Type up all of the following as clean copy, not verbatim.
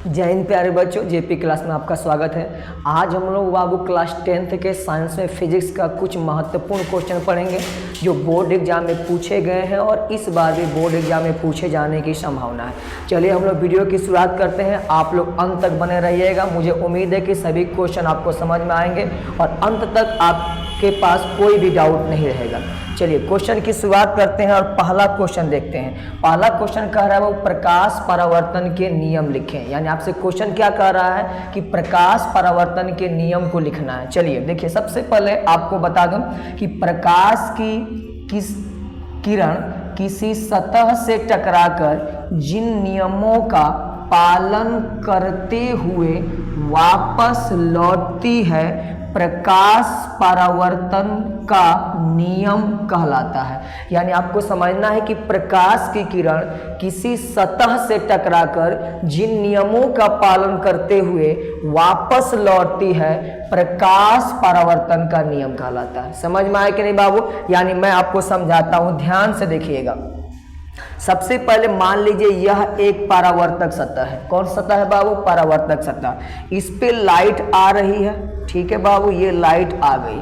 जय हिंद प्यारे बच्चों, जेपी क्लास में आपका स्वागत है। आज हम लोग बाबू क्लास 10th के साइंस में फिजिक्स का कुछ महत्वपूर्ण क्वेश्चन पढ़ेंगे जो बोर्ड एग्जाम में पूछे गए हैं और इस बार भी बोर्ड एग्जाम में पूछे जाने की संभावना है। चलिए हम लोग वीडियो की शुरुआत करते हैं। आप लोग अंत तक बने रहिएगा। मुझे उम्मीद है कि सभी क्वेश्चन आपको समझ में आएंगे और अंत तक आपके पास कोई भी डाउट नहीं रहेगा। चलिए क्वेश्चन की शुरुआत करते हैं और पहला क्वेश्चन देखते हैं। पहला क्वेश्चन कह रहा है वो प्रकाश परावर्तन के नियम लिखें। यानी आपसे क्वेश्चन क्या कह रहा है कि प्रकाश परावर्तन के नियम को लिखना है। चलिए देखिए, सबसे पहले आपको बता दूं कि प्रकाश की किरण किसी सतह से टकराकर जिन नियमों का पालन करते हुए वापस लौटती है, प्रकाश परावर्तन का नियम कहलाता है। यानी आपको समझना है कि प्रकाश की किरण किसी सतह से टकराकर जिन नियमों का पालन करते हुए वापस लौटती है, प्रकाश परावर्तन का नियम कहलाता है। समझ में आया कि नहीं बाबू? यानी मैं आपको समझाता हूं, ध्यान से देखिएगा। सबसे पहले मान लीजिए यह एक परावर्तक सतह है। कौन सतह है बाबू? परावर्तक सतह। इस पे लाइट आ रही है, ठीक है बाबू, ये लाइट आ गई।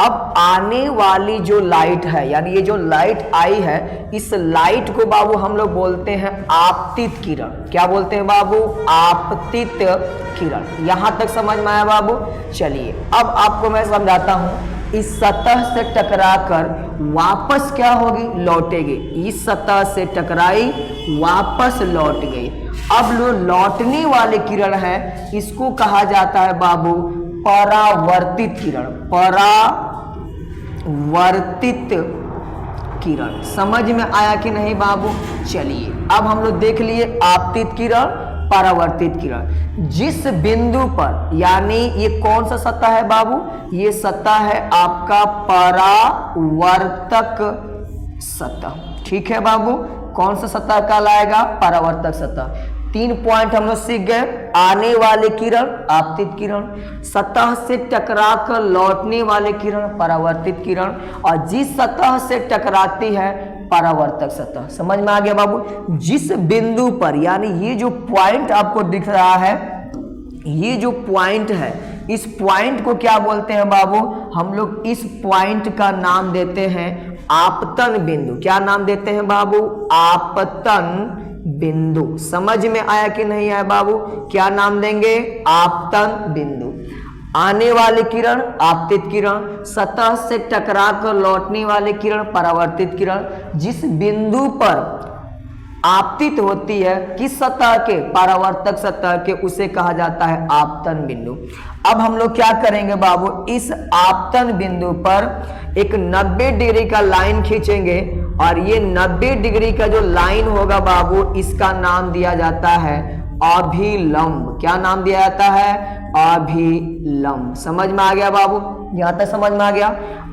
अब आने वाली जो लाइट है, यानी ये जो लाइट आई है, इस लाइट को बाबू हम लोग बोलते हैं आपतित किरण। क्या बोलते हैं बाबू? आपतित किरण। यहां तक समझ में आया बाबू? चलिए अब आपको मैं समझाता हूं। इस सतह से टकराकर वापस क्या होगी? लौटेगी। इस सतह से टकराई, वापस लौट गई। अब लौटने वाली किरण है, इसको कहा जाता है बाबू परावर्तित किरण। परावर्तित किरण। समझ में आया कि नहीं बाबू? चलिए अब हम लोग देख लिए आपतित किरण, परावर्तित किरण। जिस बिंदु पर, यानी ये कौन सा सतह है बाबू? ये सतह है आपका परावर्तक सतह। ठीक है बाबू, कौन सा सतह कहलाएगा? परावर्तक सतह। 3 पॉइंट हम लोग सीख गए। आने वाले किरण आपतित किरण, सतह से टकराकर लौटने वाले किरण परावर्तित किरण, और जिस सतह से टकराती है परावर्तक सतह। समझ में आ गया बाबू? जिस बिंदु पर, यानी ये जो पॉइंट आपको दिख रहा है, ये जो पॉइंट है, इस पॉइंट को क्या बोलते हैं बाबू? हम लोग इस पॉइंट का नाम देते हैं आपतन बिंदु। क्या नाम देते हैं बाबू? आपतन बिंदु। समझ में आया कि नहीं आया बाबू? क्या नाम देंगे? आपतन बिंदु। आने वाली किरण आपतित किरण, सतह से टकराकर लौटने वाले किरण परावर्तित किरण। जिस बिंदु पर आपतित होती है, किस सतह के? परावर्तक सतह के, उसे कहा जाता है आपतन बिंदु। अब हम लोग क्या करेंगे बाबू? इस आपतन बिंदु पर एक 90 डिग्री का लाइन खींचेंगे और ये 90 डिग्री का जो लाइन होगा बाबू, इसका नाम दिया जाता है अभिलंब। क्या नाम दिया जाता है? अभिलंब। समझ में आ गया बाबू? यहां तक समझ में आ गया।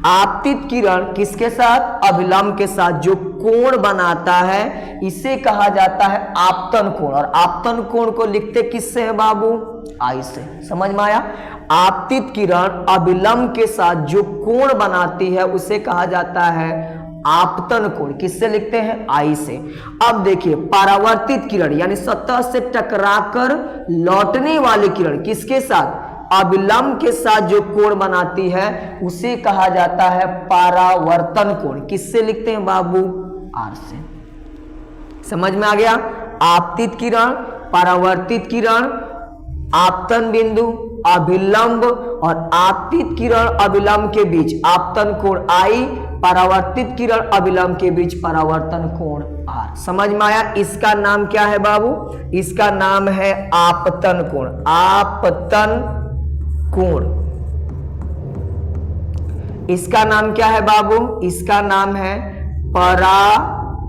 आपतित किरण किसके साथ? अभिलंब के साथ जो कोण बनाता है, इसे कहा जाता है आपतन कोण। और आपतन कोण को लिखते किससे है बाबू? आई से। समझ में आया? आपतित किरण अभिलंब के साथ जो कोण बनाती है, उसे कहा जाता है आपतन कोण। किससे लिखते हैं? आई से। अब देखिए परावर्तित किरण, यानी सतह से टकराकर लौटने वाली किरण किसके साथ? अभिलंब के साथ जो कोण बनाती है, उसे कहा जाता है परावर्तन कोण। किससे लिखते हैं बाबू? आर से। समझ में आ गया? आपतित किरण, परावर्तित किरण, आपतन बिंदु, अभिलंब, और आपतित किरण अभिलंब के बीच आपतन कोण आई, परावर्तित किरण अभिलंब के बीच परावर्तन कोण आर। समझ में आया? इसका नाम क्या है बाबू? इसका नाम है आपतन कोण। आपतन कोण। इसका नाम क्या है बाबू? इसका नाम है परावर्तन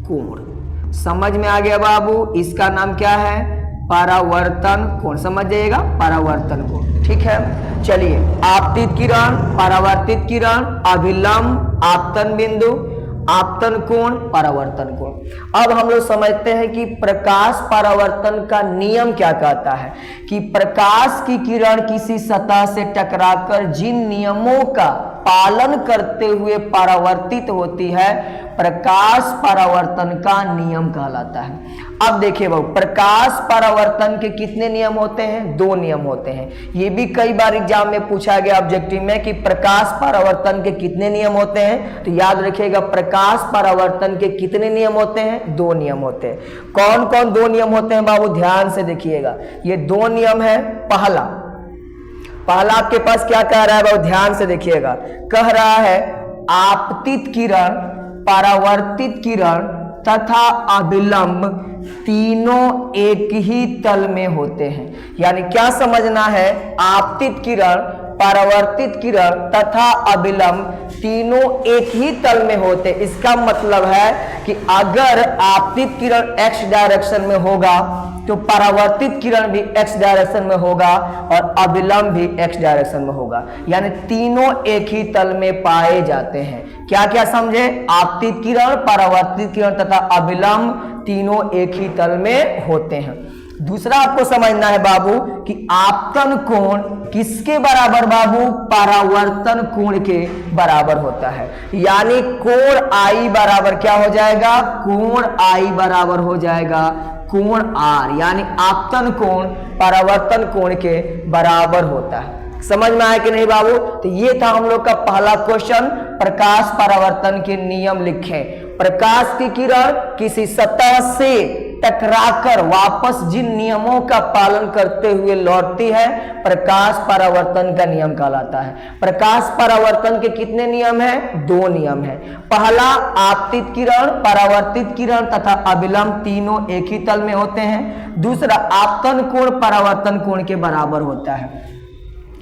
कोण। समझ में आ गया बाबू? इसका नाम क्या है? परावर्तन कोण। समझ जाइएगा, परावर्तन कोण। ठीक है, चलिए आपतित किरण, परावर्तित किरण, अभिलंब, आपतन बिंदु, आपतन कोण, परावर्तन कोण। अब हम लोग समझते हैं कि प्रकाश परावर्तन का नियम क्या कहता है। कि प्रकाश की किरण किसी सतह से टकराकर जिन नियमों का पालन करते हुए परावर्तित होती है, प्रकाश परावर्तन का नियम कहलाता है। अब देखिए बाबू, प्रकाश परावर्तन के कितने नियम होते हैं? 2 नियम होते हैं। ये भी कई बार एग्जाम में पूछा गया ऑब्जेक्टिव में कि प्रकाश परावर्तन के कितने नियम होते हैं, तो याद रखिएगा प्रकाश परावर्तन के कितने नियम होते हैं? 2 नियम होते हैं। कौन कौन 2 नियम होते हैं बाबू? ध्यान से देखिएगा, ये 2 नियम है। पहला आपके पास क्या कह रहा है बाबू? ध्यान से देखिएगा, कह रहा है आपतित किरण, परावर्तित किरण तथा अभिलंब तीनों एक ही तल में होते हैं। यानी क्या समझना है? आपतित किरण, परावर्तित किरण तथा अभिलंब तीनों एक ही तल में होते। इसका मतलब है कि अगर आपतित किरण x डायरेक्शन में होगा तो परावर्तित किरण भी x डायरेक्शन में होगा और अभिलंब भी x डायरेक्शन में होगा। यानी तीनों एक ही तल में पाए जाते हैं। क्या क्या समझे? आपतित किरण, परावर्तित किरण तथा अभिलंब तीनों एक ही तल में होते हैं। दूसरा आपको समझना है बाबू कि आपतन कोण किसके बराबर बाबू? परावर्तन कोण के बराबर होता है। यानी कोण I बराबर क्या हो जाएगा? कोण I बराबर हो जाएगा कोण R। यानी आपतन कोण परावर्तन कोण के बराबर होता है। समझ में आया कि नहीं बाबू? तो ये था हम लोग का पहला क्वेश्चन, प्रकाश परावर्तन के नियम लिखें। प्रकाश की किरण किसी सतह से टकराकर वापस जिन नियमों का पालन करते हुए लौटती है, प्रकाश परावर्तन का नियम कहलाता है। प्रकाश परावर्तन के कितने नियम हैं? 2 नियम हैं। पहला, आपतित किरण, परावर्तित किरण तथा अभिलंब तीनों एक ही तल में होते हैं। दूसरा, आपतन कोण परावर्तन कोण के बराबर होता है।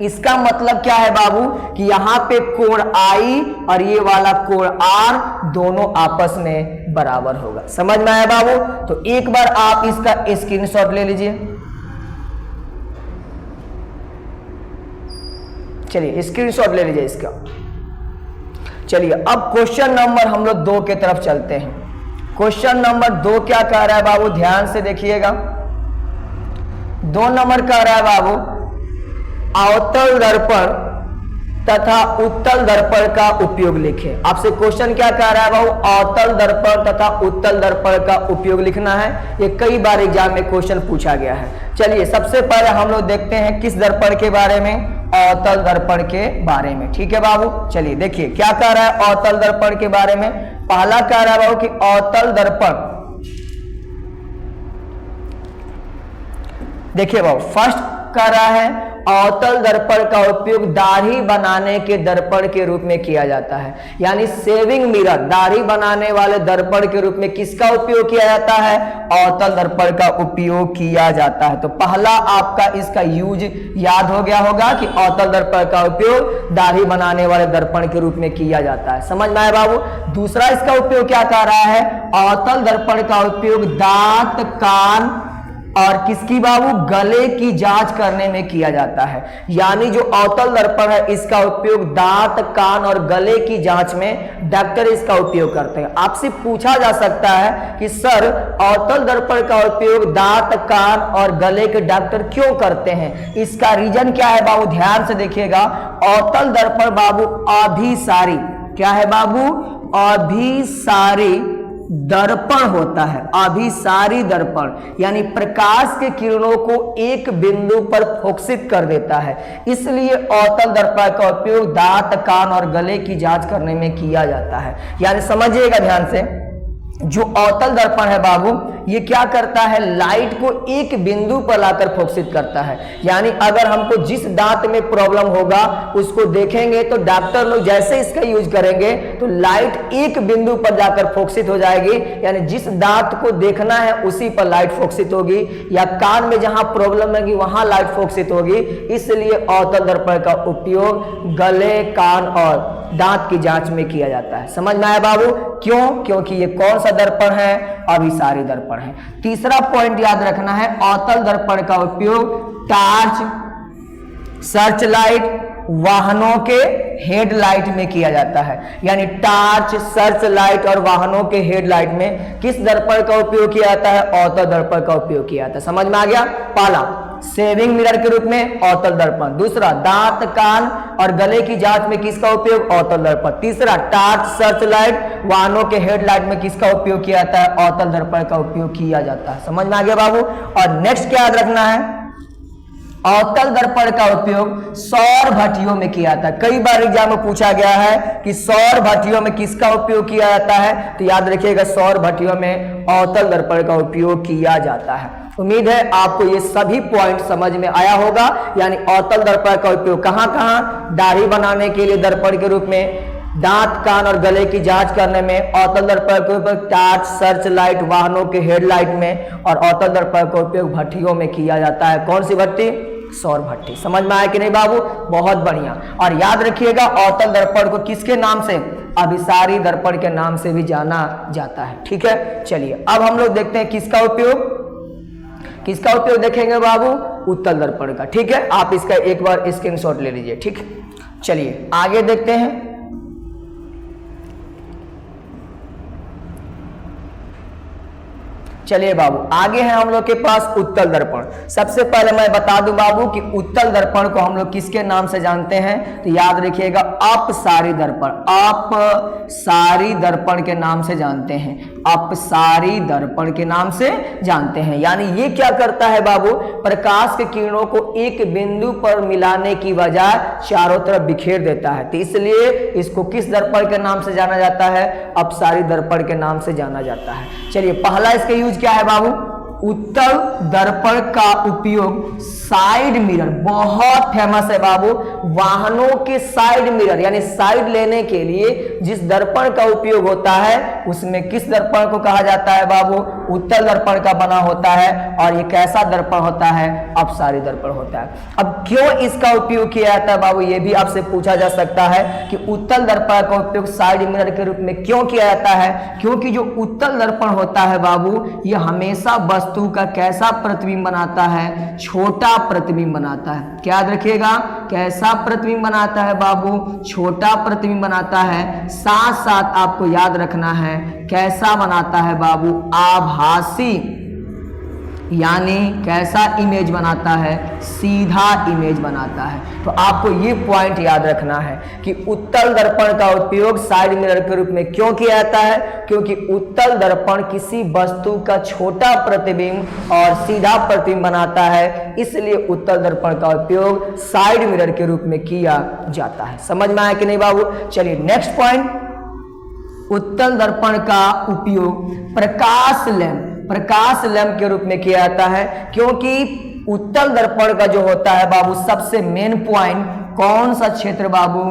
इसका मतलब क्या है बाबू कि यहां पे कोण I और ये वाला कोण R दोनों आपस में बराबर होगा। समझ में आया बाबू? तो एक बार आप इसका स्क्रीनशॉट ले लीजिए। चलिए स्क्रीनशॉट ले लीजिए इसका। चलिए अब क्वेश्चन नंबर हम लोग 2 के तरफ चलते हैं। क्वेश्चन नंबर 2 क्या कह रहा है बाबू? ध्यान से देखिएगा। 2 नंबर कह रहा है बाबू, अवतल दर्पण तथा उत्तल दर्पण का उपयोग लिखें। आपसे क्वेश्चन क्या कह रहा है बाबू? अवतल दर्पण तथा उत्तल दर्पण का उपयोग लिखना है। ये कई बार एग्जाम में क्वेश्चन पूछा गया है। चलिए सबसे पहले हम लोग देखते हैं किस दर्पण के बारे में? अवतल दर्पण के बारे में। ठीक है बाबू, चलिए देखिए क्या कह रहा है अवतल दर्पण के बारे में। पहला कह रहा है बाबू कि अवतल दर्पण, देखिए बाबू फर्स्ट कह रहा है अवतल दर्पण का उपयोग दाढ़ी बनाने के दर्पण के रूप में किया जाता है। यानी सेविंग मिरर, दाढ़ी बनाने वाले दर्पण के रूप में किसका उपयोग किया जाता है? अवतल दर्पण का उपयोग किया जाता है। तो पहला आपका इसका यूज याद हो गया होगा कि अवतल दर्पण का उपयोग दाढ़ी बनाने वाले दर्पण के रूप में किया जाता है। समझ में आया बाबू? दूसरा इसका उपयोग क्या कर रहा है? अवतल दर्पण का उपयोग दांत, कान और किसकी बाबू? गले की जांच करने में किया जाता है। यानी जो अवतल दर्पण है इसका उपयोग दांत, कान और गले की जांच में डॉक्टर इसका उपयोग करते हैं। आपसे पूछा जा सकता है कि सर अवतल दर्पण का उपयोग दांत, कान और गले के डॉक्टर क्यों करते हैं? इसका रीजन क्या है बाबू? ध्यान से देखिएगा। अवतल दर्पण बाबू अभिसारी, क्या है बाबू? अभिसारी दर्पण होता है। अभिसारी दर्पण यानी प्रकाश के किरणों को एक बिंदु पर फोकसित कर देता है। इसलिए अवतल दर्पण का उपयोग दांत, कान और गले की जांच करने में किया जाता है। यानी समझिएगा ध्यान से, जो अवतल दर्पण है बाबू ये क्या करता है? लाइट को एक बिंदु पर लाकर फोकसित करता है। यानी अगर हमको जिस दांत में प्रॉब्लम होगा उसको देखेंगे तो डॉक्टर लोग जैसे इसका यूज करेंगे तो लाइट एक बिंदु पर जाकर फोकसित हो जाएगी। यानी जिस दांत को देखना है उसी पर लाइट फोकसित होगी, या कान में जहां प्रॉब्लम है वहां लाइट फोकसित होगी। इसलिए अवतल दर्पण का उपयोग गले, कान और दांत की जांच में किया जाता है। समझ में आया बाबू? क्यों? क्योंकि ये कौन सा दर्पण है? अभिसारी दर्पण है। तीसरा पॉइंट याद रखना है, अवतल दर्पण का उपयोग टार्च, सर्च लाइट वाहनों के हेडलाइट में किया जाता है, यानी टार्च, सर्च लाइट और वाहनों के हेडलाइट में किस दर्पण का उपयोग किया जाता है? अवतल दर्पण का उपयोग किया जाता है। समझ में आ गया? पहला सेविंग मिरर के रूप में अवतल दर्पण, दूसरा दांत, कान और गले की जांच में किसका उपयोग? अवतल दर्पण, तीसरा टार्च, सर्च लाइट, वाहनों के हेडलाइट में किसका उपयोग किया जाता है? अवतल दर्पण का उपयोग किया जाता है। समझ में आ गया बाबू? और नेक्स्ट क्या याद रखना है? अवतल दर्पण का उपयोग सौर भट्टियों में किया जाता है। कई बार एग्जाम में पूछा गया है कि सौर भट्टियों में किसका उपयोग किया जाता है, तो याद रखिएगा सौर भट्टियों में अवतल दर्पण का उपयोग किया जाता है। उम्मीद है आपको ये सभी पॉइंट समझ में आया होगा। यानी अवतल दर्पण का उपयोग कहां कहां? दाढ़ी बनाने के लिए दर्पण के रूप में, दांत, कान और गले की जांच करने में अवतल दर्पण का उपयोग, टार्च, सर्च लाइट, वाहनों के हेडलाइट में, और अवतल दर्पण का उपयोग भट्टियों में किया जाता है। कौन सी भट्टी? सौर भट्टी। समझ में आया कि नहीं बाबू? बहुत बढ़िया। और याद रखिएगा अवतल दर्पण को किसके नाम से? अभिसारी दर्पण के नाम से भी जाना जाता है। ठीक है, चलिए अब हम लोग देखते हैं किसका उपयोग देखेंगे बाबू? उत्तल दर्पण का। ठीक है, आप इसका एक बार स्क्रीनशॉट ले लीजिए। ठीक है, चलिए आगे देखते हैं। चलिए बाबू आगे है हम लोग के पास उत्तल दर्पण। सबसे पहले मैं बता दूं बाबू कि उत्तल दर्पण को हम लोग किसके नाम से जानते हैं? तो याद रखिएगा अपसारी दर्पण, अपसारी दर्पण के नाम से जानते हैं। अपसारी दर्पण के नाम से जानते हैं। यानी ये क्या करता है बाबू? प्रकाश के किरणों को एक बिंदु पर मिलाने की बजाय चारों तरफ बिखेर देता है, तो इसलिए इसको किस दर्पण के नाम से जाना जाता है? अपसारी दर्पण के नाम से जाना जाता है। चलिए पहला इसका यूज क्या है बाबू? उत्तल दर्पण का उपयोग साइड मिरर, बहुत फेमस है बाबू, वाहनों के साइड मिरर यानी साइड लेने के लिए जिस दर्पण का उपयोग होता है उसमें किस दर्पण को कहा जाता है बाबू? उत्तल दर्पण का बना होता है। और ये कैसा दर्पण होता है? अपसारी दर्पण होता है। अब क्यों इसका उपयोग किया जाता है बाबू? ये भी आपसे पूछा जा सकता है कि उत्तल दर्पण का उपयोग साइड मिरर के रूप में क्यों किया जाता है? क्योंकि जो उत्तल दर्पण होता है बाबू ये हमेशा वस्तु का कैसा प्रतिबिंब बनाता है? छोटा प्रतिबिंब बनाता है। क्या याद रखिएगा? कैसा प्रतिबिंब बनाता है बाबू? छोटा प्रतिबिंब बनाता है। साथ साथ आपको याद रखना है कैसा बनाता है बाबू? आभासी, यानी कैसा इमेज बनाता है? सीधा इमेज बनाता है। तो आपको ये पॉइंट याद रखना है कि उत्तल दर्पण का उपयोग साइड मिरर के रूप में क्यों किया जाता है? क्योंकि उत्तल दर्पण किसी वस्तु का छोटा प्रतिबिंब और सीधा प्रतिबिंब बनाता है, इसलिए उत्तल दर्पण का उपयोग साइड मिरर के रूप में किया जाता है। समझ में आया कि नहीं बाबू? चलिए नेक्स्ट पॉइंट, उत्तल दर्पण का उपयोग प्रकाश लैंप के रूप में किया जाता है। क्योंकि उत्तल दर्पण का जो होता है बाबू सबसे मेन पॉइंट कौन सा क्षेत्र बाबू?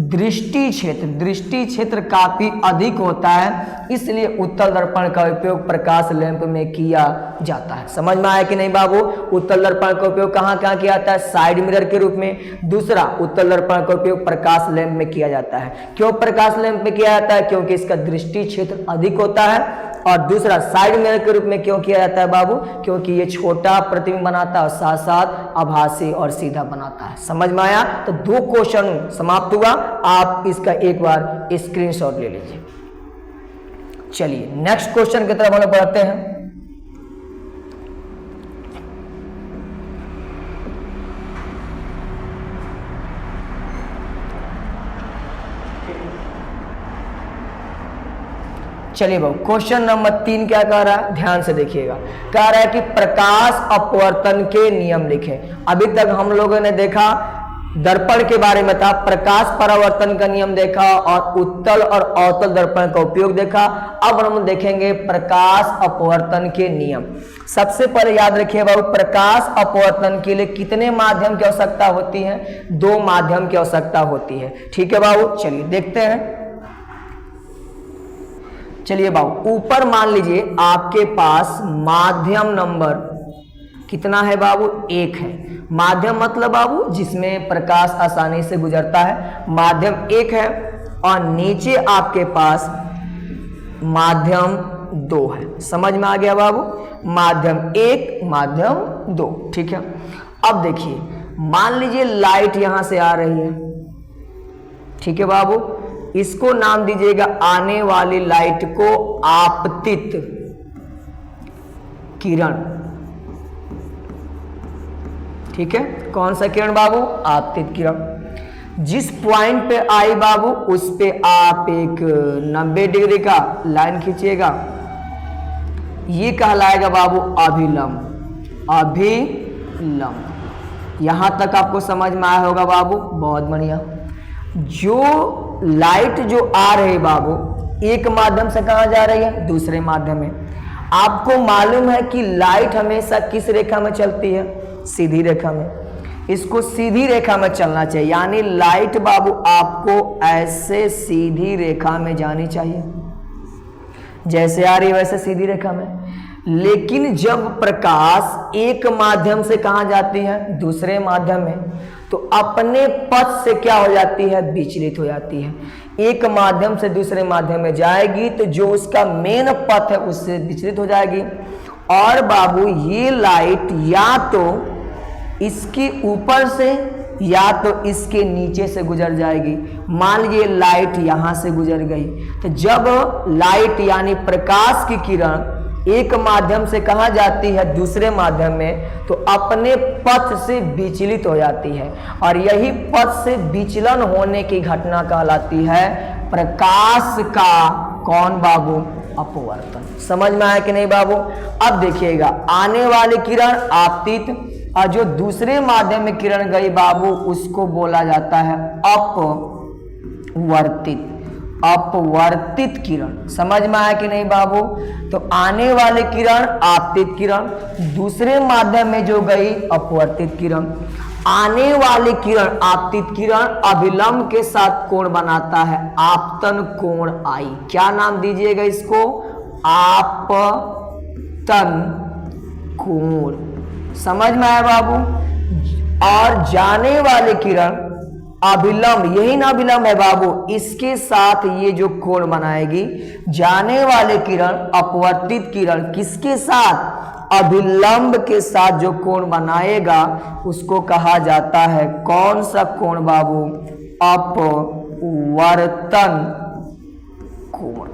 दृष्टि क्षेत्र। दृष्टि क्षेत्र काफी अधिक होता है, इसलिए उत्तल दर्पण का उपयोग प्रकाश लैंप में किया जाता है। समझ में आया कि नहीं बाबू? उत्तल दर्पण का उपयोग कहां कहां किया जाता है? साइड मिरर के रूप में। दूसरा, उत्तल दर्पण का उपयोग प्रकाश लैंप में किया जाता है। क्यों प्रकाश लैंप में किया जाता है? क्योंकि इसका दृष्टि क्षेत्र अधिक होता है। और दूसरा, साइड मिरर के रूप में क्यों किया जाता है बाबू? क्योंकि ये छोटा प्रतिबिंब बनाता है और साथ साथ आभासी और सीधा बनाता है। समझ में आया? तो 2 क्वेश्चन समाप्त हुआ। आप इसका एक बार स्क्रीनशॉट ले लीजिए। चलिए नेक्स्ट क्वेश्चन की तरफ हम लोग बढ़ते हैं। चलिए बाबू क्वेश्चन नंबर 3 क्या कह रहा है? ध्यान से देखिएगा। कह रहा है कि प्रकाश अपवर्तन के नियम लिखें। अभी तक हम लोगों ने देखा दर्पण के बारे में था, प्रकाश परावर्तन का नियम देखा और उत्तल और अवतल दर्पण का उपयोग देखा। अब हम देखेंगे प्रकाश अपवर्तन के नियम। सबसे पहले याद रखिए बाबू, प्रकाश अपवर्तन के लिए कितने माध्यम की आवश्यकता होती है? 2 माध्यम की आवश्यकता होती है। ठीक है बाबू, चलिए देखते हैं। चलिए बाबू ऊपर मान लीजिए आपके पास माध्यम नंबर कितना है बाबू? 1 है। माध्यम मतलब बाबू जिसमें प्रकाश आसानी से गुजरता है, माध्यम 1 है। और नीचे आपके पास माध्यम 2 है। समझ में आ गया बाबू? माध्यम 1 माध्यम 2। ठीक है, अब देखिए मान लीजिए लाइट यहां से आ रही है, ठीक है बाबू, इसको नाम दीजिएगा आने वाली लाइट को आपतित किरण। ठीक है, कौन सा किरण बाबू? आपतित किरण। जिस पॉइंट पे आई बाबू उस पे आप एक 90 डिग्री का लाइन खींचिएगा, ये कहलाएगा बाबू अभिलंब। अभिलंब। यहां तक आपको समझ में आया होगा बाबू, बहुत बढ़िया। जो लाइट जो आ रही है बाबू, एक माध्यम से कहां जा रही है? दूसरे माध्यम में। आपको मालूम है कि लाइट हमेशा किस रेखा में चलती है? सीधी रेखा में। इसको सीधी रेखा में चलना चाहिए, यानी लाइट बाबू आपको ऐसे सीधी रेखा में जानी चाहिए, जैसे आ रही है वैसे सीधी रेखा में। लेकिन जब प्रकाश एक माध्यम से कहां जाती है? दूसरे माध्यम में, तो अपने पथ से क्या हो जाती है? विचलित हो जाती है। एक माध्यम से दूसरे माध्यम में जाएगी तो जो उसका मेन पथ है उससे विचलित हो जाएगी। और बाबू ये लाइट या तो इसके ऊपर से या तो इसके नीचे से गुजर जाएगी। मान लीजिए लाइट यहां से गुजर गई, तो जब लाइट यानी प्रकाश की किरण एक माध्यम से कहां जाती है? दूसरे माध्यम में, तो अपने पथ से विचलित हो जाती है। और यही पथ से विचलन होने की घटना कहलाती है प्रकाश का कौन बाबू? अपवर्तन। समझ में आया कि नहीं बाबू? अब देखिएगा, आने वाली किरण आपतित, और जो दूसरे माध्यम में किरण गई बाबू उसको बोला जाता है अपवर्तित। अपवर्तित किरण। समझ में आया कि नहीं बाबू? तो आने वाली किरण आपतित किरण, दूसरे माध्यम में जो गई अपवर्तित किरण। आने वाली किरण आपतित किरण अभिलंब के साथ कोण बनाता है आपतन कोण आई। क्या नाम दीजिएगा इसको? आपतन कोण। समझ में आया बाबू? और जाने वाली किरण अभिलंब, यही ना अभिलंब है बाबू, इसके साथ ये जो कोण बनाएगी। जाने वाले किरण अपवर्तित किरण किसके साथ? अभिलंब के साथ जो कोण बनाएगा उसको कहा जाता है कौन सा कोण बाबू? अपवर्तन कोण।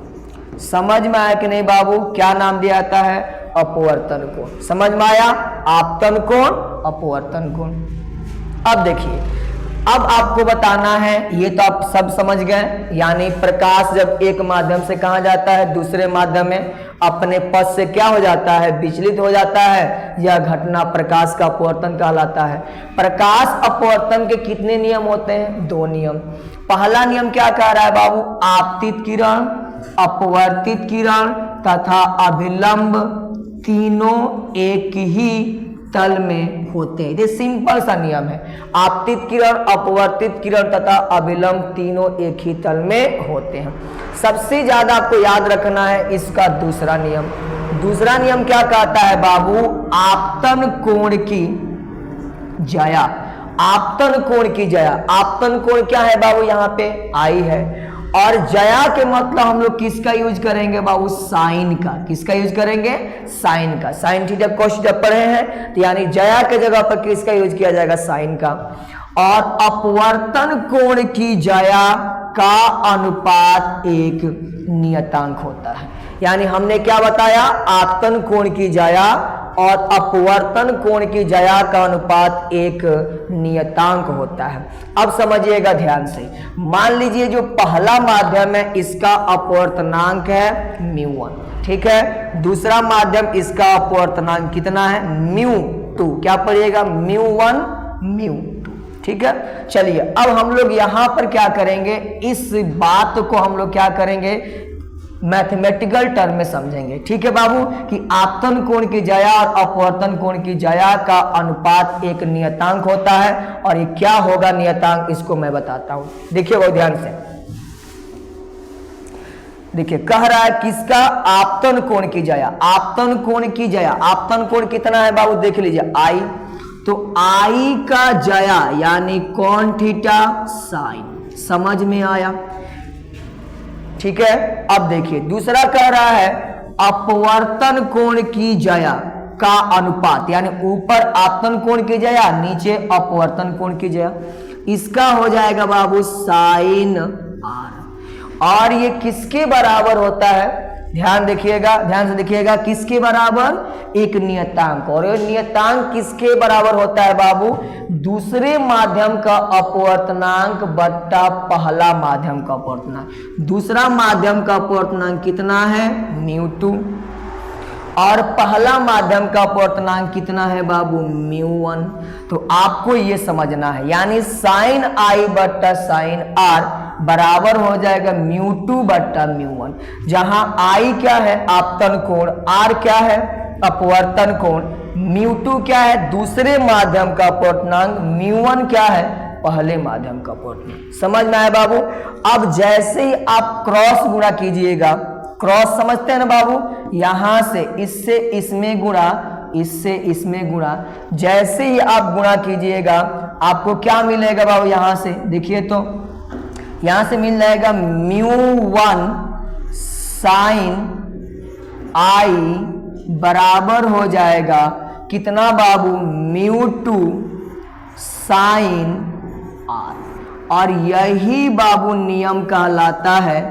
समझ में आया कि नहीं बाबू? क्या नाम दिया जाता है? अपवर्तन कोण। समझ में आया? आपतन कोण, अपवर्तन कोण। अब देखिए, अब आपको बताना है, ये तो आप सब समझ गए, यानी प्रकाश जब एक माध्यम से कहां जाता है? दूसरे माध्यम में, अपने पथ से क्या हो जाता है? विचलित हो जाता है। यह घटना प्रकाश का अपवर्तन कहलाता है। प्रकाश अपवर्तन के कितने नियम होते हैं? 2 नियम। पहला नियम क्या कह रहा है बाबू? आपतित किरण, अपवर्तित किरण तथा अभिलंब तीनों एक ही तल में होते हैं। ये सिंपल सा नियम है। आपतित किरण, अपवर्तित किरण तथा अभिलंब तीनों एक ही तल में होते हैं। सबसे ज्यादा आपको याद रखना है इसका दूसरा नियम। दूसरा नियम क्या कहता है बाबू? आपतन कोण की जया। आपतन कोण की जया। आपतन कोण क्या है बाबू? यहाँ पे आई है। और जया के मतलब हम लोग किसका यूज करेंगे बाबू? साइन का। किसका यूज करेंगे? साइन का। साइन थीटा कोस थीटा पढ़े हैं, तो यानी जया के जगह पर किसका यूज किया जाएगा? साइन का। और अपवर्तन कोण की जया का अनुपात एक नियतांक होता है। यानी हमने क्या बताया? आपतन कोण की जया और अपवर्तन कोण की जया का अनुपात एक नियतांक होता है। अब समझिएगा ध्यान से। मान लीजिए जो पहला माध्यम है इसका अपवर्तनांक है μ1, ठीक है। दूसरा माध्यम इसका अपवर्तनांक कितना है? μ2। क्या पड़ेगा? μ1 μ2, ठीक है। चलिए अब हम लोग यहां पर क्या करेंगे? इस बात को हम लोग क्या करेंगे? मैथमेटिकल टर्म में समझेंगे, ठीक है बाबू, कि आपतन कोण की जया और अपवर्तन कोण की जया का अनुपात एक नियतांक होता है। और ये क्या होगा नियतांक, इसको मैं बताता हूं। देखिए बहुत ध्यान से, देखिए कह रहा है किसका? आपतन कोण की जया। आपतन कोण की जया, आपतन कोण कितना है बाबू? देख लीजिए आई, तो आई का जया यानी कॉन थीटा साइन। समझ में आया? ठीक है। अब देखिए दूसरा कह रहा है अपवर्तन कोण की जया का अनुपात, यानी ऊपर आपतन कोण की जया, नीचे अपवर्तन कोण की जया। इसका हो जाएगा बाबू साइन आर। और ये किसके बराबर होता है, ध्यान देखिएगा, ध्यान से देखिएगा, किसके बराबर, एक नियतांक। और ये नियतांक किसके बराबर होता है बाबू, दूसरे माध्यम का अपवर्तनांक बट्टा पहला माध्यम का अपवर्तनांक। दूसरा माध्यम का अपवर्तनांक कितना है, μ2, और पहला माध्यम का अपवर्तनांक कितना है बाबू, μ1। तो आपको ये समझना है, यानी साइन आई बट्टा साइन आर बराबर हो जाएगा μ2 बट्टा μ1, जहां आई क्या है आपतन कोण, आर क्या है अपवर्तन कोण, μ2 क्या है दूसरे माध्यम का अपवर्तनांक, μ1 क्या है पहले माध्यम का अपवर्तनांक। समझ में आया बाबू। अब जैसे ही आप क्रॉस गुणा कीजिएगा, क्रॉस समझते हैं ना बाबू, यहां से इससे इसमें गुणा, इससे इसमें गुणा, जैसे ही आप गुणा कीजिएगा आपको क्या मिलेगा बाबू, यहां से देखिए तो यहां से मिल जाएगा μ1 साइन आई बराबर हो जाएगा कितना बाबू, μ2 साइन आर। और यही बाबू नियम कहलाता है,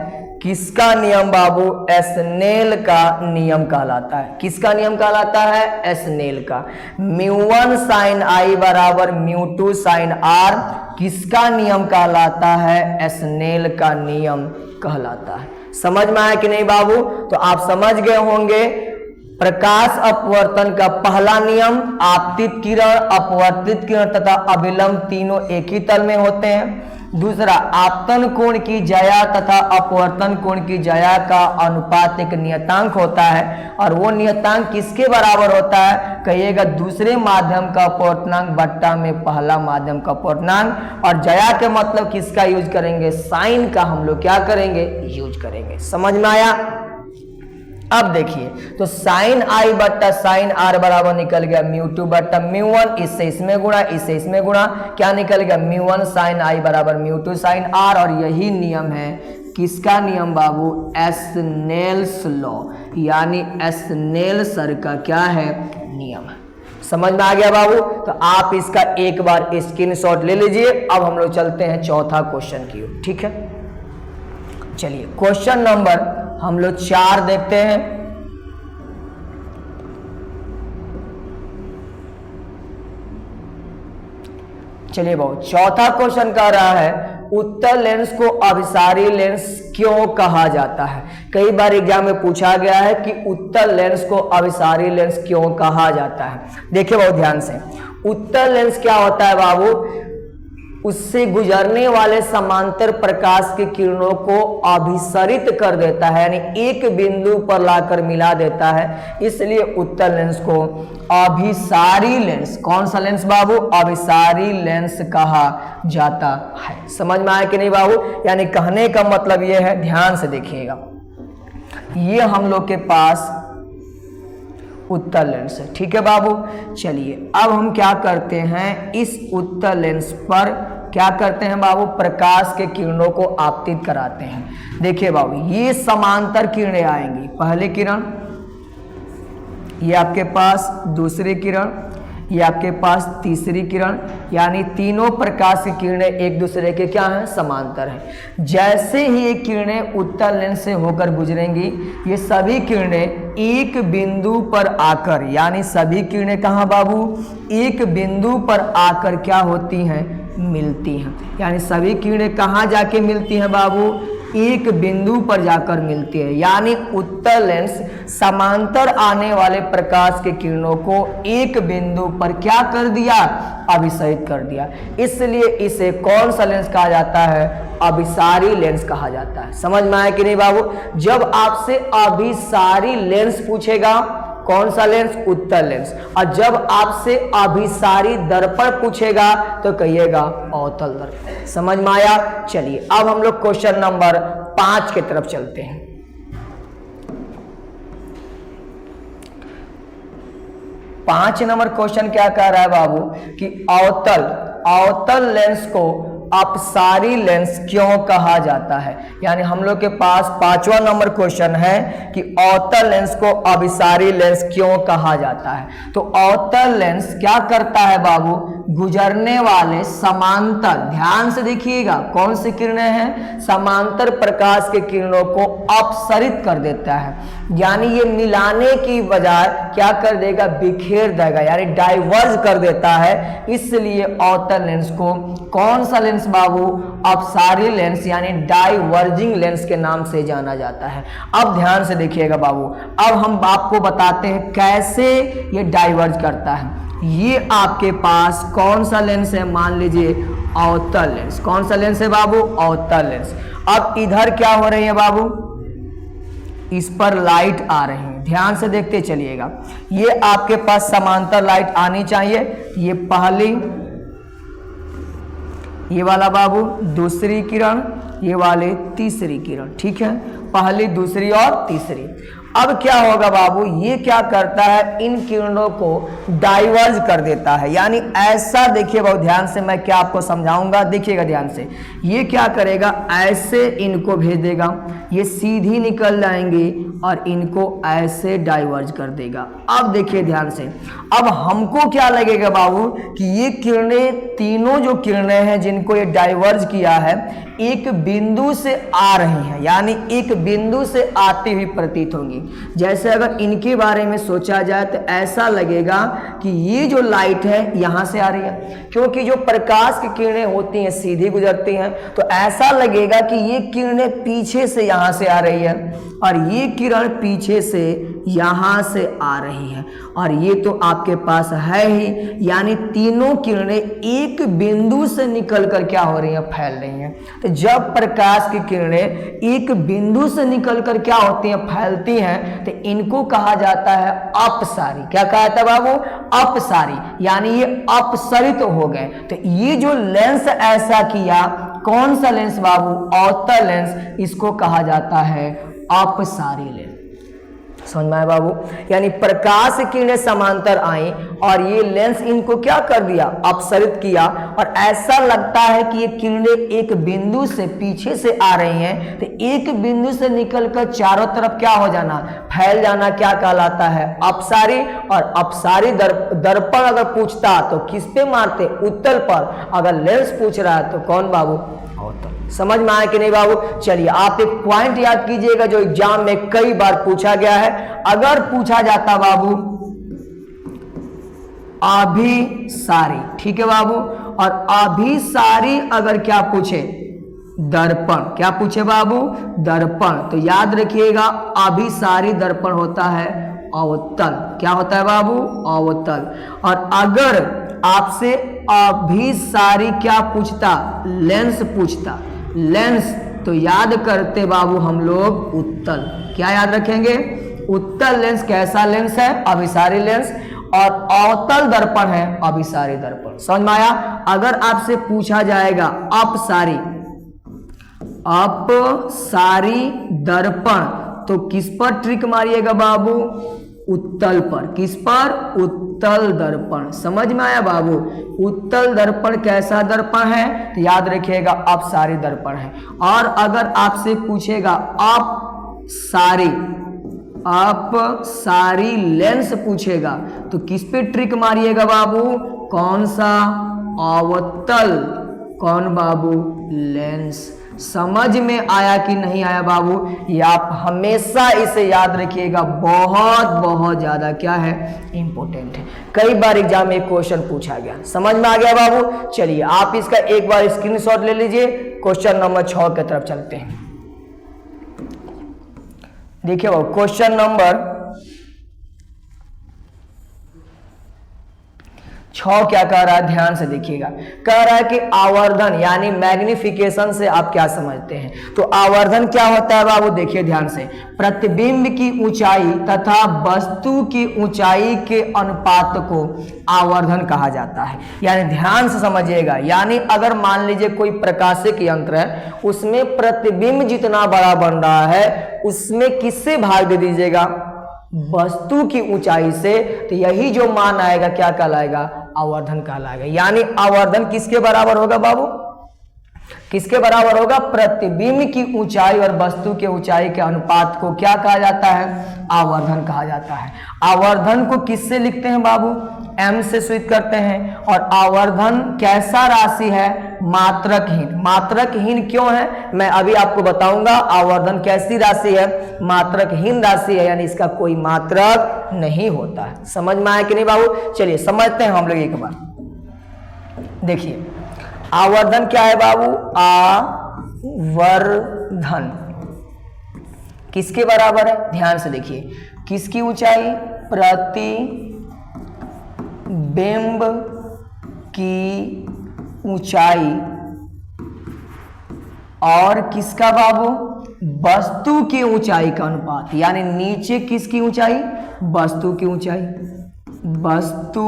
किसका नियम बाबू, एस्नेल का नियम कहलाता है। किसका नियम कहलाता है, एस्नेल का। μ1 साइन आई बराबर μ2 साइन आर किसका नियम कहलाता है, एस्नेल का नियम कहलाता है। समझ में आया कि नहीं बाबू। तो आप समझ गए होंगे प्रकाश अपवर्तन का पहला नियम, आपतित किरण, अपवर्तित किरण तथा अभिलंब तीनों एक ही तल में होते हैं। दूसरा, आपतन कोण की ज्या तथा अपवर्तन कोण की ज्या का अनुपात एक नियतांक होता है, और वो नियतांक किसके बराबर होता है, कहिएगा दूसरे माध्यम का अपवर्तनांक बट्टा में पहला माध्यम का अपवर्तनांक। और ज्या के मतलब किसका यूज करेंगे, साइन का हम लोग क्या करेंगे, यूज करेंगे। समझ में आया। अब देखिए तो साइन आई बट्टा साइन आर बराबर निकल गया μ2 बट्टा μ1, इससे इसमें गुणा, इससे इसमें गुणा, क्या निकल गया μ1 साइन आई बराबर μ2 साइन आर। और यही नियम है, किसका नियम बाबू, एस्नेल्स लॉ, यानी एस्नेल सर का क्या है, नियम है। समझ में आ गया बाबू। तो आप इसका एक बार स्क्रीनशॉट ले लीजिए। अब हम लोग चलते हैं चौथा क्वेश्चन की ओर, ठीक है। चलिए क्वेश्चन नंबर हम लोग 4 देखते हैं। चलिए बाबू, चौथा क्वेश्चन कह रहा है उत्तल लेंस को अभिसारी लेंस क्यों कहा जाता है। कई बार एग्जाम में पूछा गया है कि उत्तल लेंस को अभिसारी लेंस क्यों कहा जाता है। देखिए बहुत ध्यान से, उत्तल लेंस क्या होता है बाबू, उससे गुजरने वाले समांतर प्रकाश की किरणों को अभिसरित कर देता है, यानी एक बिंदु पर लाकर मिला देता है। इसलिए उत्तल लेंस को अभिसारी लेंस, कौन सा लेंस बाबू, अभिसारी लेंस कहा जाता है। समझ में आया कि नहीं बाबू। यानी कहने का मतलब यह है, ध्यान से देखिएगा, ये हम लोग के पास उत्तल लेंस है, ठीक है बाबू। चलिए अब हम क्या करते हैं, इस उत्तल लेंस पर क्या करते हैं बाबू, प्रकाश के किरणों को आपतित कराते हैं। देखिए बाबू, ये समांतर किरणें आएंगी, पहली किरण, ये आपके पास दूसरी किरण, ये आपके पास तीसरी किरण, यानी तीनों प्रकाश की किरणें एक दूसरे के क्या हैं, समांतर हैं। जैसे ही ये किरणें उत्तल लेंस से होकर गुजरेंगी, ये सभी किरणें एक बिंदु पर आकर, यानी सभी किरणें कहाँ बाबू, एक बिंदु पर आकर क्या होती हैं, मिलती हैं। यानी सभी किरणें कहाँ जाके मिलती हैं बाबू, एक बिंदु पर जाकर मिलती है। यानी उत्तल लेंस समांतर आने वाले प्रकाश के किरणों को एक बिंदु पर क्या कर दिया, अभिसरित कर दिया। इसलिए इसे कौन सा लेंस कहा जाता है, अभिसारी लेंस कहा जाता है। समझ में आया कि नहीं बाबू। जब आपसे अभिसारी लेंस पूछेगा, कौन सा लेंस, उत्तल लेंस, और जब आपसे अभिसारी दर्पण पूछेगा तो कहिएगा अवतल दर्पण। समझ में आया। चलिए अब हम लोग क्वेश्चन नंबर 5 की तरफ चलते हैं। 5 नंबर क्वेश्चन क्या कह रहा है बाबू कि अवतल लेंस को अपसारी लेंस क्यों कहा जाता है। यानी हम लोग के पास 5वां नंबर क्वेश्चन है कि अवतल लेंस को अभिसारी लेंस क्यों कहा जाता है। तो अवतल लेंस क्या करता है बाबू, गुजरने वाले समांतर, ध्यान से देखिएगा कौन सी किरणें हैं, समांतर प्रकाश के किरणों को अपसरित कर देता है, यानी ये मिलाने की बजाय क्या कर देगा, बिखेर देगा, यानी डाइवर्ज कर देता है। इसलिए अवतल लेंस को कौन सा लेंस बाबू, अपसारी लेंस यानी डाइवर्जिंग लेंस के नाम से जाना जाता है। अब ध्यान से देखिएगा बाबू, अब हम आपको बताते हैं कैसे ये डाइवर्ज करता है। ये आपके पास कौन सा लेंस है, मान लीजिए अवतल लेंस। कौन सा लेंस है बाबू, अवतल लेंस। अब इधर क्या हो रही है बाबू, इस पर लाइट आ रही है, ध्यान से देखते चलिएगा। ये आपके पास समांतर लाइट आनी चाहिए, ये पहली, ये वाला बाबू दूसरी किरण, ये वाले तीसरी किरण, ठीक है, पहली दूसरी और तीसरी। अब क्या होगा बाबू, ये क्या करता है, इन किरणों को डाइवर्ज कर देता है, यानी ऐसा देखिए बहुत ध्यान से, मैं क्या आपको समझाऊंगा, देखिएगा ध्यान से। ये क्या करेगा, ऐसे इनको भेज देगा, ये सीधी निकल जाएंगे और इनको ऐसे डाइवर्ज कर देगा। अब देखिए ध्यान से, अब हमको क्या लगेगा बाबू कि ये किरणें, तीनों जो किरणें हैं जिनको ये डाइवर्ज किया है, एक बिंदु से आ रही हैं, यानी एक बिंदु से आती हुई प्रतीत होंगी। जैसे अगर इनके बारे में सोचा जाए तो ऐसा लगेगा कि ये जो लाइट है यहां से आ रही है, क्योंकि जो प्रकाश की किरणें होती हैं सीधी गुजरती हैं, तो ऐसा लगेगा कि ये किरणें पीछे से यहां से आ रही है और ये किरण पीछे से यहां से आ रही है, और ये तो आपके पास है ही, यानी तीनों किरणें एक बिंदु से निकलकर क्या हो रही हैं, फैल रही हैं। तो जब प्रकाश की किरणें एक बिंदु से निकलकर क्या होती हैं, फैलती हैं, तो इनको कहा जाता है अपसारी। क्या कहा जाता है बाबू, अपसारी, यानी ये अपसरित हो गए। तो ये जो लेंस ऐसा किया, कौन सा लेंस बाबू, अवतल लेंस, इसको कहा जाता है अपसारी लेंस। समझ में आया बाबू, यानी प्रकाश किरणें समांतर आई और ये लेंस इनको क्या कर दिया, अपसरित किया, और ऐसा लगता है कि ये किरणें एक बिंदु से पीछे से आ रही हैं, तो एक बिंदु से निकलकर चारों तरफ क्या हो जाना, फैल जाना, क्या कहलाता है, अपसारी। और अपसारी दर्पण अगर पूछता तो किस पे मारते, उत्तल पर। अगर लेंस पूछ रहा है तो कौन बाबू, अवतल। समझ में आया कि नहीं बाबू। चलिए आप एक पॉइंट याद कीजिएगा जो एग्जाम में कई बार पूछा गया है। अगर पूछा जाता बाबू अभिसारी, ठीक है बाबू, और अभिसारी अगर क्या पूछे, दर्पण, क्या पूछे बाबू, दर्पण, तो याद रखिएगा अभिसारी दर्पण होता है अवतल। क्या होता है बाबू, अवतल। और अगर आपसे अभिसारी क्या पूछता, लेंस पूछता, लेंस, तो याद करते बाबू हम लोग उत्तल। क्या याद रखेंगे, उत्तल लेंस कैसा लेंस है, अभिसारी लेंस, और अवतल दर्पण है अभिसारी दर्पण। समझ में आया। अगर आपसे पूछा जाएगा अपसारी, अपसारी दर्पण, तो किस पर ट्रिक मारिएगा बाबू, उत्तल पर। किस पर, उत्तल दर्पण। समझ में आया बाबू। उत्तल दर्पण कैसा दर्पण है, तो याद रखिएगा अपसारी दर्पण है। और अगर आपसे पूछेगा अपसारी, अपसारी लेंस पूछेगा, तो किस पे ट्रिक मारिएगा बाबू, कौन सा, अवतल, कौन बाबू, लेंस। समझ में आया कि नहीं आया बाबू। ये आप हमेशा इसे याद रखिएगा, बहुत बहुत ज्यादा क्या है, इंपॉर्टेंट है। कई बार एग्जाम में क्वेश्चन पूछा गया। समझ में आ गया बाबू। चलिए आप इसका एक बार स्क्रीनशॉट ले लीजिए। क्वेश्चन नंबर 6 की तरफ चलते हैं। देखिए बाबू, क्वेश्चन नंबर 6 क्या कह रहा है, ध्यान से देखिएगा। कह रहा है कि आवर्धन यानी मैग्निफिकेशन से आप क्या समझते हैं। तो आवर्धन क्या होता है बाबू, देखिए ध्यान से, प्रतिबिंब की ऊंचाई तथा वस्तु की ऊंचाई के अनुपात को आवर्धन कहा जाता है। यानी ध्यान से समझिएगा, यानी अगर मान लीजिए कोई प्रकाशिक यंत्र है, उसमें प्रतिबिंब जितना बड़ा बन रहा है, उसमें किससे भाग दे दीजिएगा, वस्तु की ऊंचाई से, तो यही जो मान आएगा क्या कहलाएगा, आवर्धन कहलाएगा। यानी आवर्धन किसके बराबर होगा बाबू, किसके बराबर होगा? प्रतिबिंब की ऊंचाई और वस्तु के ऊंचाई के अनुपात को क्या कहा जाता है? आवर्धन कहा जाता है। आवर्धन को किससे लिखते हैं बाबू? m से सूचित करते हैं। और आवर्धन कैसा राशि है? मात्रकहीन। मात्रकहीन क्यों है मैं अभी आपको बताऊंगा। आवर्धन कैसी राशि है? मात्रकहीन राशि है, यानी इसका कोई मात्रक नहीं होता है। समझ में आया कि नहीं बाबू? चलिए समझते हैं हम लोग एक बार। देखिए आवर्धन क्या है बाबू? आवर्धन किसके बराबर है? ध्यान से देखिए, किसकी ऊंचाई? प्रतिबिंब की ऊंचाई और किसका बाबू? वस्तु की ऊंचाई का अनुपात, यानी नीचे किसकी ऊंचाई? वस्तु की ऊंचाई, वस्तु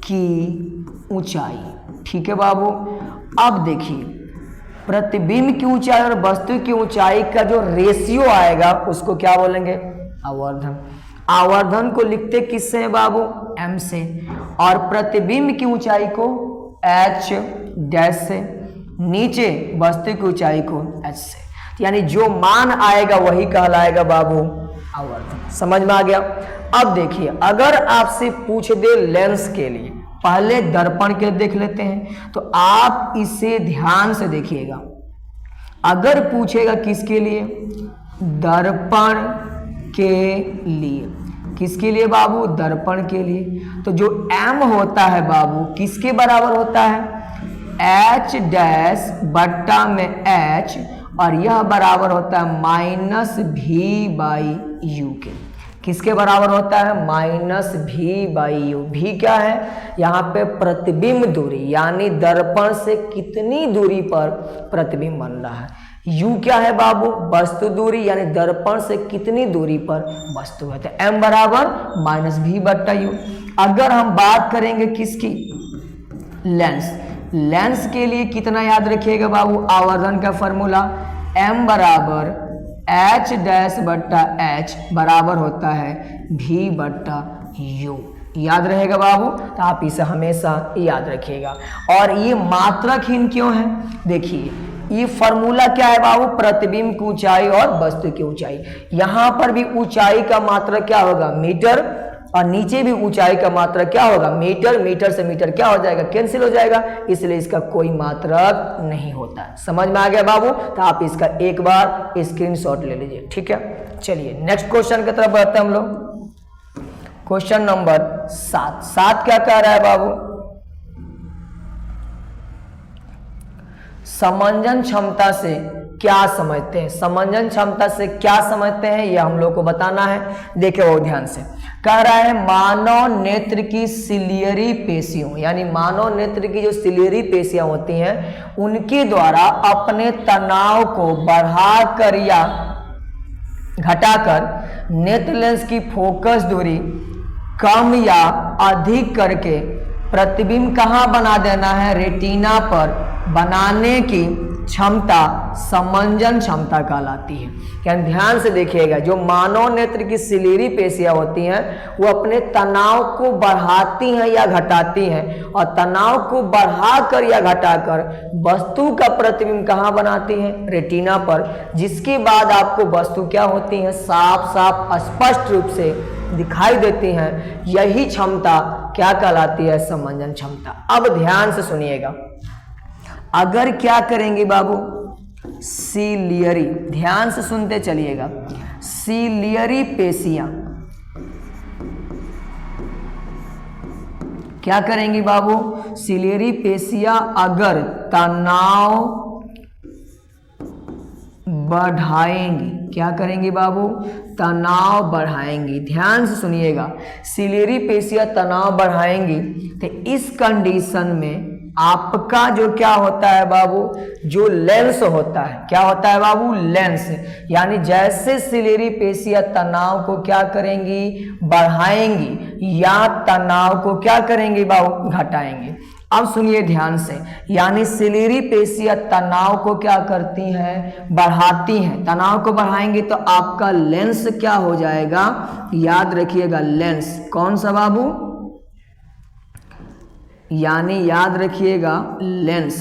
की ऊंचाई। ठीक है बाबू। अब देखिए प्रतिबिंब की ऊंचाई और वस्तु की ऊंचाई का जो रेशियो आएगा उसको क्या बोलेंगे? आवर्धन। आवर्धन को लिखते किससे हैं बाबू? m से। और प्रतिबिंब की ऊंचाई को h डैश से, नीचे वस्तु की ऊंचाई को h से। यानी जो मान आएगा वही कहलाएगा बाबू आवर्धन। समझ में आ गया? अब देखिए अगर आपसे पूछ दे लेंस के लिए, पहले दर्पण के देख लेते हैं, तो आप इसे ध्यान से देखिएगा। अगर पूछेगा किसके लिए? दर्पण के लिए। किसके लिए बाबू? दर्पण के लिए। तो जो m होता है बाबू किसके बराबर होता है? h डैश बट्टा में h, और यह बराबर होता है -v/u के। किसके बराबर होता है? -v/u। v क्या है? यहाँ पे प्रतिबिंब दूरी, यानी दर्पण से कितनी दूरी पर प्रतिबिंब बन रहा है। u क्या है बाबू? वस्तु दूरी, यानी दर्पण से कितनी दूरी पर वस्तु है। तो m बराबर -v/u। अगर हम बात करेंगे किसकी? लेंस। लेंस के लिए कितना याद रखिएगा बाबू? आवर्धन का फॉर्मूला m बराबर h डैश बट्टा h बराबर होता है v/u। याद रहेगा बाबू? तो आप इसे हमेशा याद रखिएगा। और ये मात्रकहीन क्यों है? देखिए ये फॉर्मूला क्या है बाबू? प्रतिबिंब की ऊंचाई और वस्तु की ऊंचाई। यहां पर भी ऊंचाई का मात्रक क्या होगा? मीटर, और नीचे भी ऊंचाई का मात्रक क्या होगा? मीटर। मीटर से मीटर क्या हो जाएगा? कैंसिल हो जाएगा, इसलिए इसका कोई मात्रक नहीं होता। समझ में आ गया बाबू? तो आप इसका एक बार स्क्रीनशॉट ले लीजिए। ठीक है, चलिए नेक्स्ट क्वेश्चन की तरफ बढ़ते हैं हम लोग। क्वेश्चन नंबर 7 क्या कह रहा है बाबू? समंजन क्षमता से क्या समझते हैं? समंजन क्षमता से क्या समझते हैं ये हम लोग को बताना है। देखिए वो ध्यान से कह रहा है, मानव नेत्र की सिलियरी पेशियों, यानी मानव नेत्र की जो सिलियरी पेशियां होती हैं उनके द्वारा अपने तनाव को बढ़ाकर या घटाकर नेत्र लेंस की फोकस दूरी कम या अधिक करके प्रतिबिंब कहाँ बना देना है? रेटिना पर बनाने की क्षमता समंजन क्षमता कहलाती है। क्या ध्यान से देखिएगा, जो मानव नेत्र की सिलियरी पेशियां होती हैं वो अपने तनाव को बढ़ाती हैं या घटाती हैं, और तनाव को बढ़ाकर या घटाकर वस्तु का प्रतिबिंब कहाँ बनाती हैं? रेटिना पर, जिसके बाद आपको वस्तु क्या होती है? साफ साफ स्पष्ट रूप से दिखाई देती हैं। यही क्षमता क्या कहलाती है? समंजन क्षमता। अब ध्यान से सुनिएगा, अगर क्या करेंगे बाबू? सिलियरी, ध्यान से सुनते चलिएगा, सिलियरी पेशियां क्या करेंगी बाबू? सिलियरी पेशियां अगर तनाव बढ़ाएंगी, क्या करेंगे बाबू? तनाव बढ़ाएंगी। ध्यान से सुनिएगा, सिलियरी पेशियां तनाव बढ़ाएंगी तो इस कंडीशन में आपका जो क्या होता है बाबू? जो लेंस होता है, क्या होता है बाबू? लेंस। यानी जैसे सिलियरी पेशियां तनाव को क्या करेंगी? बढ़ाएंगी, या तनाव को क्या करेंगी बाबू? घटाएंगी। अब सुनिए ध्यान से, यानी सिलियरी पेशियां तनाव को क्या करती हैं? बढ़ाती हैं। तनाव को बढ़ाएंगे तो आपका लेंस क्या हो जाएगा? याद रखिएगा, लेंस कौन सा बाबू? यानी याद रखिएगा लेंस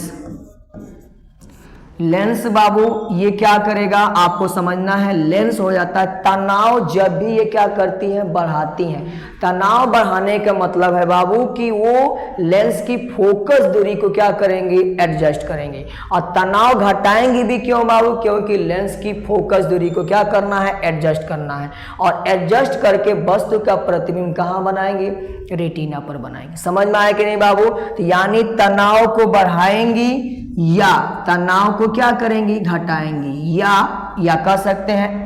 लेंस बाबू ये क्या करेगा आपको समझना है। लेंस हो जाता है तनाव, जब भी ये क्या करती है बढ़ाती हैं। तनाव बढ़ाने का मतलब है बाबू कि वो लेंस की फोकस दूरी को क्या करेंगे एडजस्ट करेंगे। और तनाव घटाएंगे भी क्यों बाबू, क्योंकि लेंस की फोकस दूरी को क्या करना है एडजस्ट करना है। और एडजस्ट करके वस्तु का प्रतिबिंब कहाँ बनाएंगे, रेटिना पर बनाएंगे। समझ में आया कि नहीं बाबू। तो यानी तनाव को बढ़ाएंगी या तनाव को क्या करेंगी घटाएंगी, या कह सकते हैं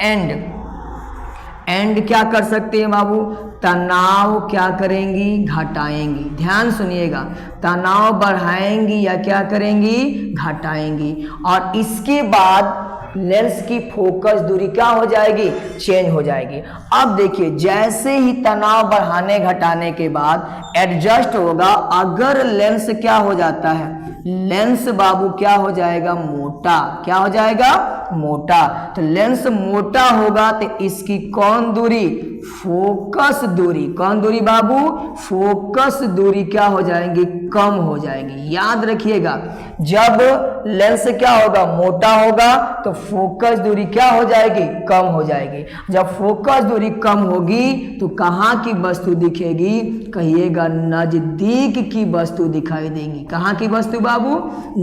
एंड क्या कर सकते हैं बाबू, तनाव क्या करेंगी घटाएंगी। ध्यान सुनिएगा, तनाव बढ़ाएंगी या क्या करेंगी घटाएंगी। और इसके बाद लेंस की फोकस दूरी क्या हो जाएगी चेंज हो जाएगी। अब देखिए जैसे ही तनाव बढ़ाने घटाने के बाद एडजस्ट होगा, अगर लेंस क्या हो जाता है, लेंस बाबू क्या हो जाएगा मोटा, क्या हो जाएगा मोटा। तो लेंस मोटा होगा तो इसकी कौन दूरी, फोकस दूरी, कौन दूरी बाबू, फोकस दूरी क्या हो जाएंगी कम हो जाएगी। याद रखिएगा जब लेंस क्या होगा मोटा होगा तो फोकस दूरी क्या हो जाएगी कम हो जाएगी। जब फोकस दूरी कम होगी तो कहाँ की वस्तु दिखेगी, कहिएगा नजदीक की वस्तु दिखाई देंगी। कहाँ की वस्तु बाबू,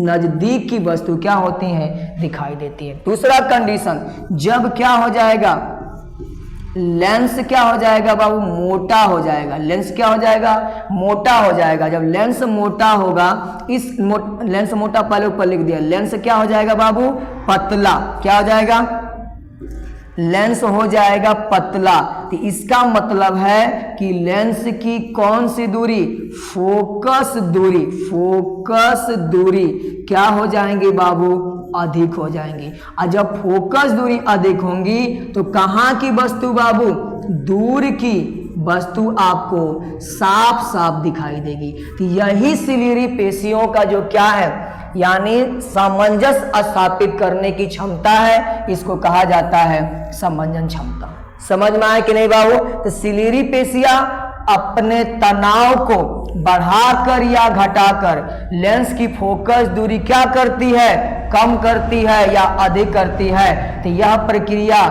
नजदीक की वस्तु क्या होती हैं दिखाई देती है। दूसरा कंडीशन, जब क्या हो जाएगा लेंस क्या हो जाएगा बाबू मोटा हो जाएगा। लेंस क्या हो जाएगा मोटा हो जाएगा। जब लेंस मोटा होगा, लेंस मोटा पहले ऊपर लिख दिया, लेंस क्या हो जाएगा बाबू पतला, क्या हो जाएगा लेंस हो जाएगा पतला। तो इसका मतलब है कि लेंस की कौन सी दूरी, फोकस दूरी, फोकस दूरी क्या हो जाएंगे बाबू अधिक हो जाएंगी। और जब फोकस दूरी अधिक होंगी तो कहाँ की वस्तु बाबू, दूर की वस्तु आपको साफ साफ दिखाई देगी। तो यही सिलियरी पेशियों का जो क्या है यानी सामंजस्य स्थापित करने की क्षमता है, इसको कहा जाता है समंजन क्षमता। समझ में आया कि नहीं बाबू। तो सिलियरी पेशियां अपने तनाव को बढ़ाकर या घटाकर लेंस की फोकस दूरी क्या करती है कम करती है या अधिक करती है। तो यह प्रक्रिया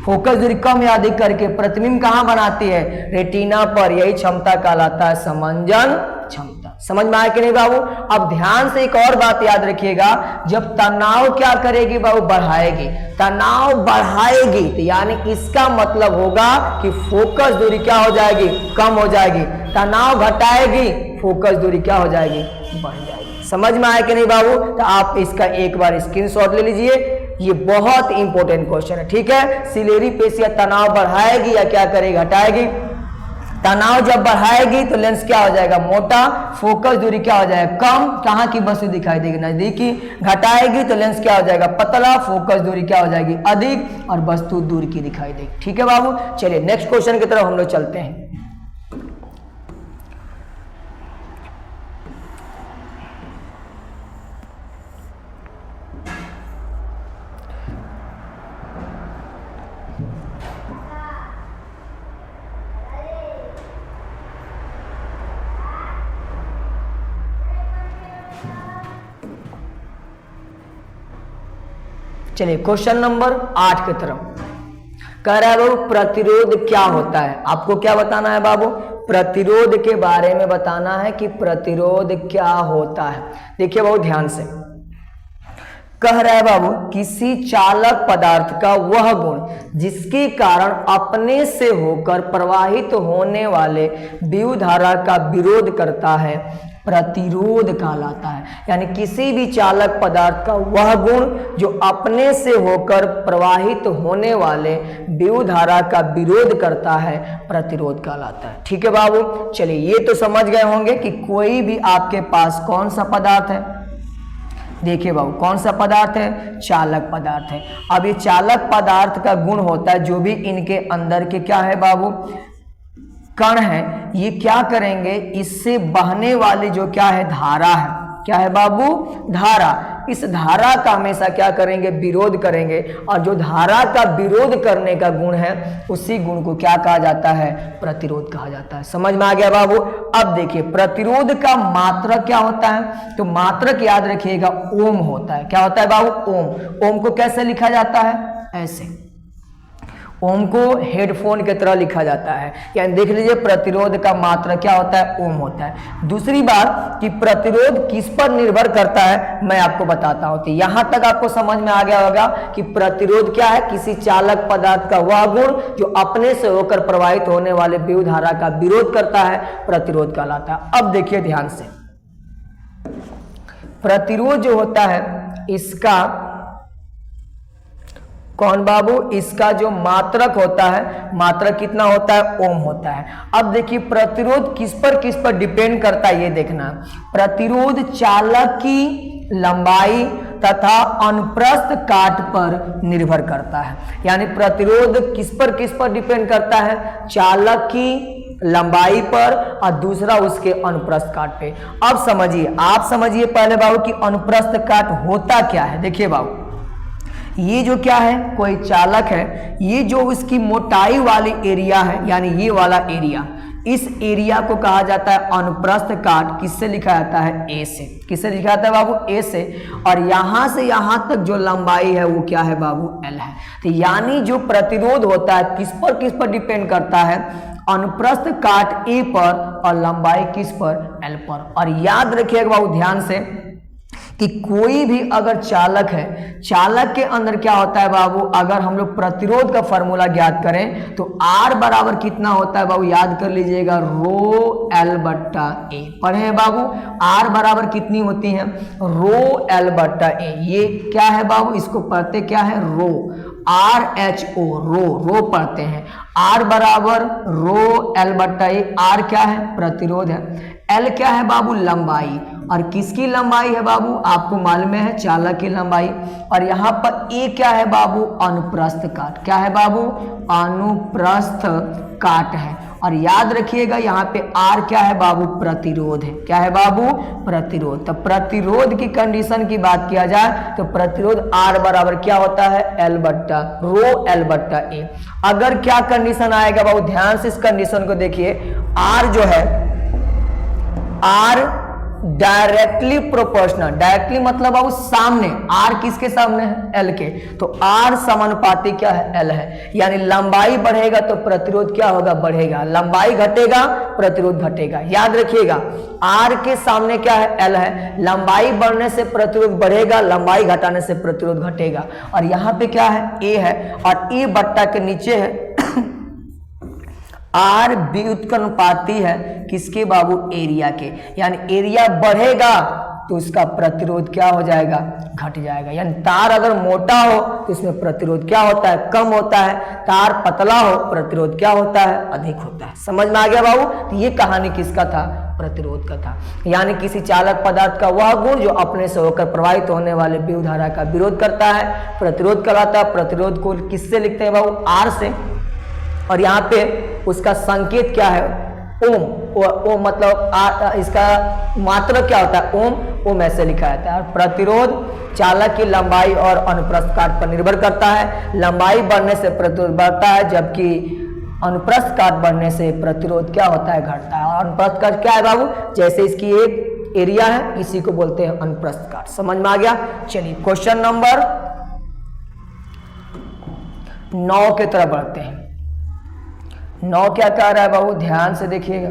फोकस दूरी कम या अधिक करके प्रतिबिंब कहाँ बनाती है रेटिना पर, यही क्षमता कहलाता है समंजन क्षमता। समझ में आया कि नहीं बाबू। अब ध्यान से एक और बात याद रखिएगा, जब तनाव क्या करेगी बाबू बढ़ाएगी, तनाव बढ़ाएगी तो यानी इसका मतलब होगा कि फोकस दूरी क्या हो जाएगी कम हो जाएगी। तनाव घटाएगी फोकस दूरी क्या हो जाएगी बढ़ जाएगी। समझ में आया कि नहीं बाबू। तो आप इसका एक बार स्क्रीनशॉट ले लीजिए, ये बहुत इंपॉर्टेंट क्वेश्चन है। ठीक है, सिलियरी पेशियां तनाव बढ़ाएगी या क्या करेगी घटाएगी। तनाव जब बढ़ाएगी तो लेंस क्या हो जाएगा मोटा, फोकस दूरी क्या हो जाएगा कम, कहाँ की वस्तु दिखाई देगी नजदीकी। घटाएगी तो लेंस क्या हो जाएगा पतला, फोकस दूरी क्या हो जाएगी अधिक और वस्तु दूर की दिखाई देगी। ठीक है बाबू, चलिए नेक्स्ट क्वेश्चन की तरफ हम लोग चलते हैं। चलिए क्वेश्चन नंबर 8 की तरफ कह रहा है बाबू प्रतिरोध क्या होता है। आपको क्या बताना है बाबू, प्रतिरोध के बारे में बताना है कि प्रतिरोध क्या होता है। देखिए बाबू ध्यान से, कह रहा है बाबू किसी चालक पदार्थ का वह गुण जिसके कारण अपने से होकर प्रवाहित होने वाले विद्युत धारा का विरोध करता है प्रतिरोध कहलाता है। यानी किसी भी चालक पदार्थ का वह गुण जो अपने से होकर प्रवाहित होने वाले विद्युत धारा का विरोध करता है प्रतिरोध कहलाता है। ठीक है बाबू, चलिए ये तो समझ गए होंगे कि कोई भी आपके पास कौन सा पदार्थ है। देखिए बाबू कौन सा पदार्थ है, चालक पदार्थ है। अब ये चालक पदार्थ का गुण होता है जो भी इनके अंदर के क्या है बाबू कण है, ये क्या करेंगे इससे बहने वाली जो क्या है धारा है, क्या है बाबू धारा, इस धारा का हमेशा क्या करेंगे, विरोध करेंगे। और जो धारा का विरोध करने का गुण है उसी गुण को क्या कहा जाता है, प्रतिरोध कहा जाता है। समझ में आ गया बाबू। अब देखिए प्रतिरोध का मात्रक क्या होता है, तो मात्रक याद रखिएगा ओम होता है। क्या होता है बाबू, ओम। ओम को कैसे लिखा जाता है, ऐसे। ओम को हेडफोन की तरह लिखा जाता है, यानी देख लीजिए प्रतिरोध का मात्रा क्या होता है, ओम होता है। दूसरी बात कि प्रतिरोध किस पर निर्भर करता है मैं आपको बताता हूं। तो यहां तक आपको समझ में आ गया होगा कि प्रतिरोध क्या है, किसी चालक पदार्थ का वह गुण जो अपने से होकर प्रवाहित होने वाले विद्युत धारा का विरोध करता है, प्रतिरोध कहलाता है। अब देखिए ध्यान से, प्रतिरोध जो होता है इसका कौन बाबू, इसका जो मात्रक होता है, मात्रक कितना होता है, ओम होता है। अब देखिए प्रतिरोध किस पर डिपेंड करता है ये देखना। प्रतिरोध चालक की लंबाई तथा अनुप्रस्थ काट पर निर्भर करता है। यानी प्रतिरोध किस पर डिपेंड करता है, चालक की लंबाई पर और दूसरा उसके अनुप्रस्थ काट पे। अब समझिए, आप समझिए पहले बाबू कि अनुप्रस्थ काट होता क्या है। देखिए बाबू, ये जो क्या है, कोई चालक है, ये जो इसकी मोटाई वाली एरिया है, यानी ये वाला एरिया, इस एरिया को कहा जाता है अनुप्रस्थ काट। किससे लिखा जाता है, ए से। किससे लिखा जाता है बाबू, ए से। और यहां से यहां तक जो लंबाई है वो क्या है बाबू, एल है। तो यानी जो प्रतिरोध होता है किस पर डिपेंड करता है, अनुप्रस्थ काट ए पर और लंबाई किस पर, एल पर। और याद रखिएगा बाबू ध्यान से कि कोई भी अगर चालक है, चालक के अंदर क्या होता है बाबू, अगर हम लोग प्रतिरोध का फॉर्मूला ज्ञात करें तो R बराबर कितना होता है बाबू, याद कर लीजिएगा, रो एल बट्टा ए। पढ़े हैं बाबू, R बराबर कितनी होती है, रो एल बट्टा ए। ये क्या है बाबू, इसको पढ़ते क्या है, रो, RHO, रो पढ़ते हैं। R बराबर रो एल बट्टा ए। R क्या है, प्रतिरोध है। L क्या है बाबू, लंबाई। और किसकी लंबाई है बाबू, आपको मालूम है, चालक की लंबाई। और यहाँ पर ए क्या है बाबू, अनुप्रस्थ काट। क्या है बाबू, अनुप्रस्थ काट है। और याद रखिएगा यहाँ पे आर क्या है बाबू, प्रतिरोध है। क्या है बाबू, प्रतिरोध। तो प्रतिरोध की कंडीशन की बात किया जाए तो प्रतिरोध आर बराबर क्या होता है, एल बट्टा रो एल बट्टा ए। अगर क्या कंडीशन आएगा बाबू, ध्यान से इस कंडीशन को देखिए, आर जो है, आर डायरेक्टली प्रोपोर्शनल, डायरेक्टली मतलब बाबू सामने, आर किसके सामने है, एल के। तो आर समानुपाती क्या है, एल है। यानी लंबाई बढ़ेगा तो प्रतिरोध क्या होगा, बढ़ेगा। लंबाई घटेगा, प्रतिरोध घटेगा। याद रखिएगा, आर के सामने क्या है, एल है। लंबाई बढ़ने से प्रतिरोध बढ़ेगा, लंबाई घटाने से प्रतिरोध घटेगा। और यहाँ पे क्या है, ए है, और ए बट्टा के नीचे है आर व्युत्क्रमानुपाती है किसके बाबू, एरिया के। यानी एरिया बढ़ेगा तो उसका प्रतिरोध क्या हो जाएगा, घट जाएगा। यानी तार अगर मोटा हो तो इसमें प्रतिरोध क्या होता है, कम होता है। तार पतला हो, प्रतिरोध क्या होता है, अधिक होता है। समझ में आ गया बाबू। तो ये कहानी किसका था, प्रतिरोध का था। यानी किसी चालक पदार्थ का वह गुण जो अपने से होकर प्रवाहित होने वाले विद्युत धारा का विरोध करता है, प्रतिरोध कहलाता है। प्रतिरोध को किससे लिखते हैं बाबू, आर से। और यहाँ पे उसका संकेत क्या है, ओम। ओम मतलब इसका मात्रक क्या होता है, ओम। ओम ऐसे लिखा जाता है। प्रतिरोध चालक की लंबाई और अनुप्रस्थ काट पर निर्भर करता है। लंबाई बढ़ने से प्रतिरोध बढ़ता है, जबकि अनुप्रस्थ काट बढ़ने से प्रतिरोध क्या होता है, घटता है। और अनुप्रस्थ काट क्या है बाबू, जैसे इसकी एक एरिया है, इसी को बोलते हैं अनुप्रस्थ काट। समझ में आ गया। चलिए क्वेश्चन नंबर 9 की तरफ बढ़ते हैं। 9 क्या कह रहा है बाबू, ध्यान से देखिएगा।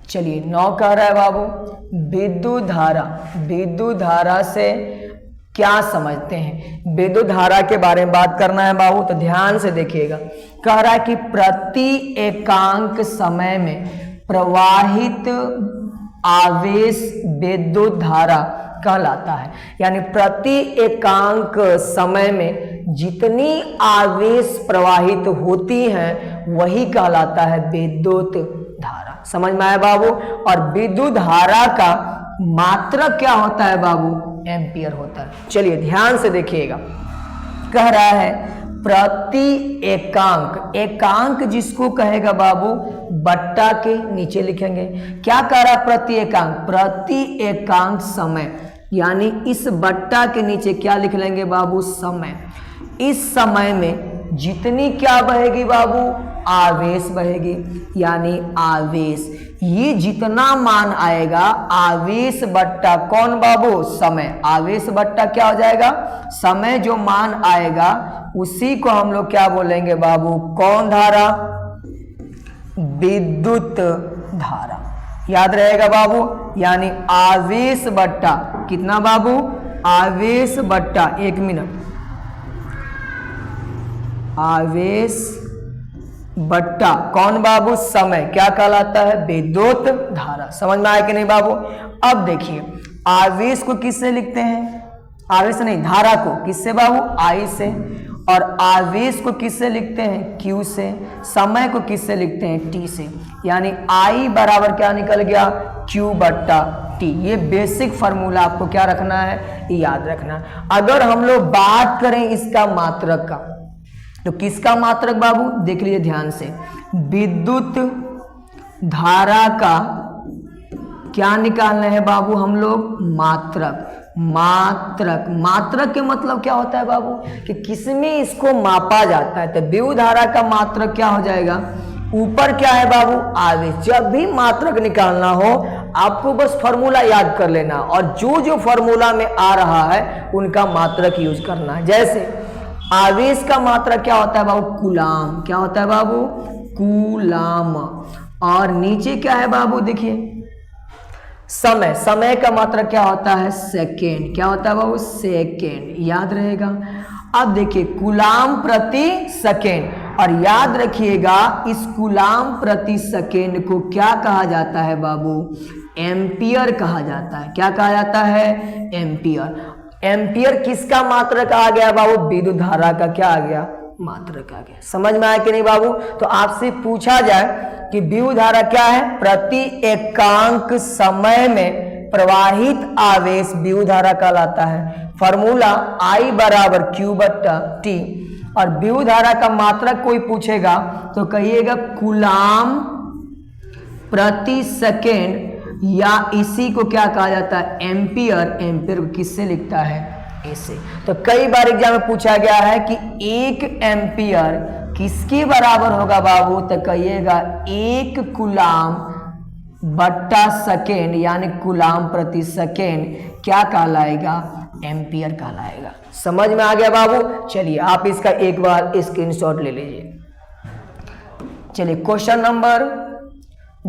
चलिए 9 कह रहा है बाबू, विद्युत धारा से क्या समझते हैं। विद्युत धारा के बारे में बात करना है बाबू, तो ध्यान से देखिएगा। कह रहा है कि प्रति एकांक समय में प्रवाहित आवेश विद्युत धारा कहलाता है। यानी प्रति एकांक समय में जितनी आवेश प्रवाहित होती हैं वही कहलाता है विद्युत धारा। समझ में आया बाबू। और विद्युत धारा का मात्रक क्या होता है बाबू, एम्पियर होता है। चलिए ध्यान से देखिएगा। कह रहा है प्रति एकांक, एकांक जिसको कहेगा बाबू बट्टा के नीचे लिखेंगे। क्या कह रहा है प्रति एकांक? प्रति एकांक समय, यानी इस बट्टा के नीचे क्या लिख लेंगे बाबू? समय। इस समय में जितनी क्या बहेगी बाबू? आवेश बहेगी, यानी आवेश। ये जितना मान आएगा आवेश बट्टा कौन बाबू? समय। आवेश बट्टा क्या हो जाएगा? समय। जो मान आएगा उसी को हम लोग क्या बोलेंगे बाबू? कौन धारा? विद्युत धारा। याद रहेगा बाबू, यानी आवेश बट्टा कितना बाबू? आवेश बट्टा, एक मिनट, आवेश बट्टा कौन बाबू? समय। क्या कहलाता है? विद्युत धारा। समझ में आया कि नहीं बाबू? अब देखिए, आवेश को किससे लिखते हैं? आवेश नहीं, धारा को किससे बाबू? आई से। और आवेश को किससे लिखते हैं? क्यू से। समय को किससे लिखते हैं? टी से। यानी आई बराबर क्या निकल गया? क्यू बट्टा टी। ये बेसिक फार्मूला आपको क्या रखना है? याद रखना। अगर हम लोग बात करें इसका मात्रक का, तो किसका मात्रक बाबू? देख लीजिए ध्यान से, विद्युत धारा का क्या निकालना है बाबू हम लोग? मात्रक। मात्रक, मात्रक के मतलब क्या होता है बाबू? कि किसमें इसको मापा जाता है। तो विद्युत धारा का मात्रक क्या हो जाएगा? ऊपर क्या है बाबू? आवेश। जब भी मात्रक निकालना हो आपको बस फॉर्मूला याद कर लेना, और जो जो फॉर्मूला में आ रहा है उनका मात्रक यूज करना है। जैसे आवेश का मात्रक क्या होता है बाबू? कूलाम। क्या होता है बाबू? कूलाम। और नीचे क्या है बाबू? देखिए समय, समय का मात्रक क्या होता है? सेकेंड। क्या होता है बाबू? सेकेंड। याद रहेगा। अब देखिए कूलाम प्रति सेकेंड, और याद रखिएगा इस कूलाम प्रति सेकेंड को क्या कहा जाता है बाबू? एम्पियर कहा जाता है। क्या कहा जाता है? एम्पियर। एम्पियर किसका मात्रक आ गया बाबू? विद्युत धारा का क्या आ गया? मात्रक आ गया। समझ में आया कि नहीं बाबू? तो आपसे पूछा जाए कि विद्युत धारा क्या है? प्रति एकांक समय में प्रवाहित आवेश विद्युत धारा कहलाता है। फॉर्मूला I बराबर क्यू बट्टा टी। और विद्युत धारा का मात्रक कोई पूछेगा तो कहिएगा कूलाम प्रति सेकेंड, या इसी को क्या कहा जाता है? एम्पियर। एम्पियर को किससे लिखता है? ऐसे। तो कई बार एग्जाम में पूछा गया है कि एक एम्पियर किसके बराबर होगा बाबू? तो कहिएगा एक कूलाम बट्टा सेकेंड, यानी कूलाम प्रति सेकेंड क्या कहलाएगा? एम्पियर कहलाएगा। समझ में आ गया बाबू? चलिए आप इसका एक बार स्क्रीनशॉट ले लीजिए। चलिए क्वेश्चन नंबर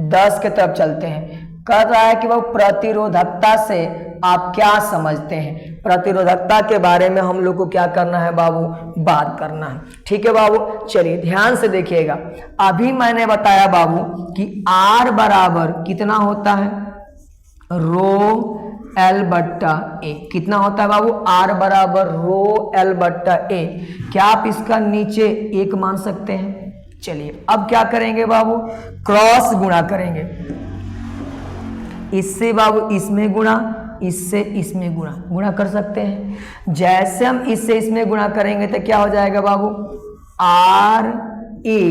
10 की तरफ चलते हैं। कह रहा है कि वो प्रतिरोधकता से आप क्या समझते हैं? प्रतिरोधकता के बारे में हम लोग को क्या करना है बाबू? बात करना है। ठीक है बाबू, चलिए ध्यान से देखिएगा। अभी मैंने बताया बाबू कि R बराबर कितना होता है? रो L बट्टा ए। कितना होता है बाबू? R बराबर रो L बट्टा ए। क्या आप इसका नीचे एक मान सकते हैं? चलिए अब क्या करेंगे बाबू? क्रॉस गुणा करेंगे। इससे बाबू इसमें गुणा, इससे इसमें गुणा, गुणा कर सकते हैं। जैसे हम इससे इसमें गुणा करेंगे तो क्या हो जाएगा बाबू? आर ए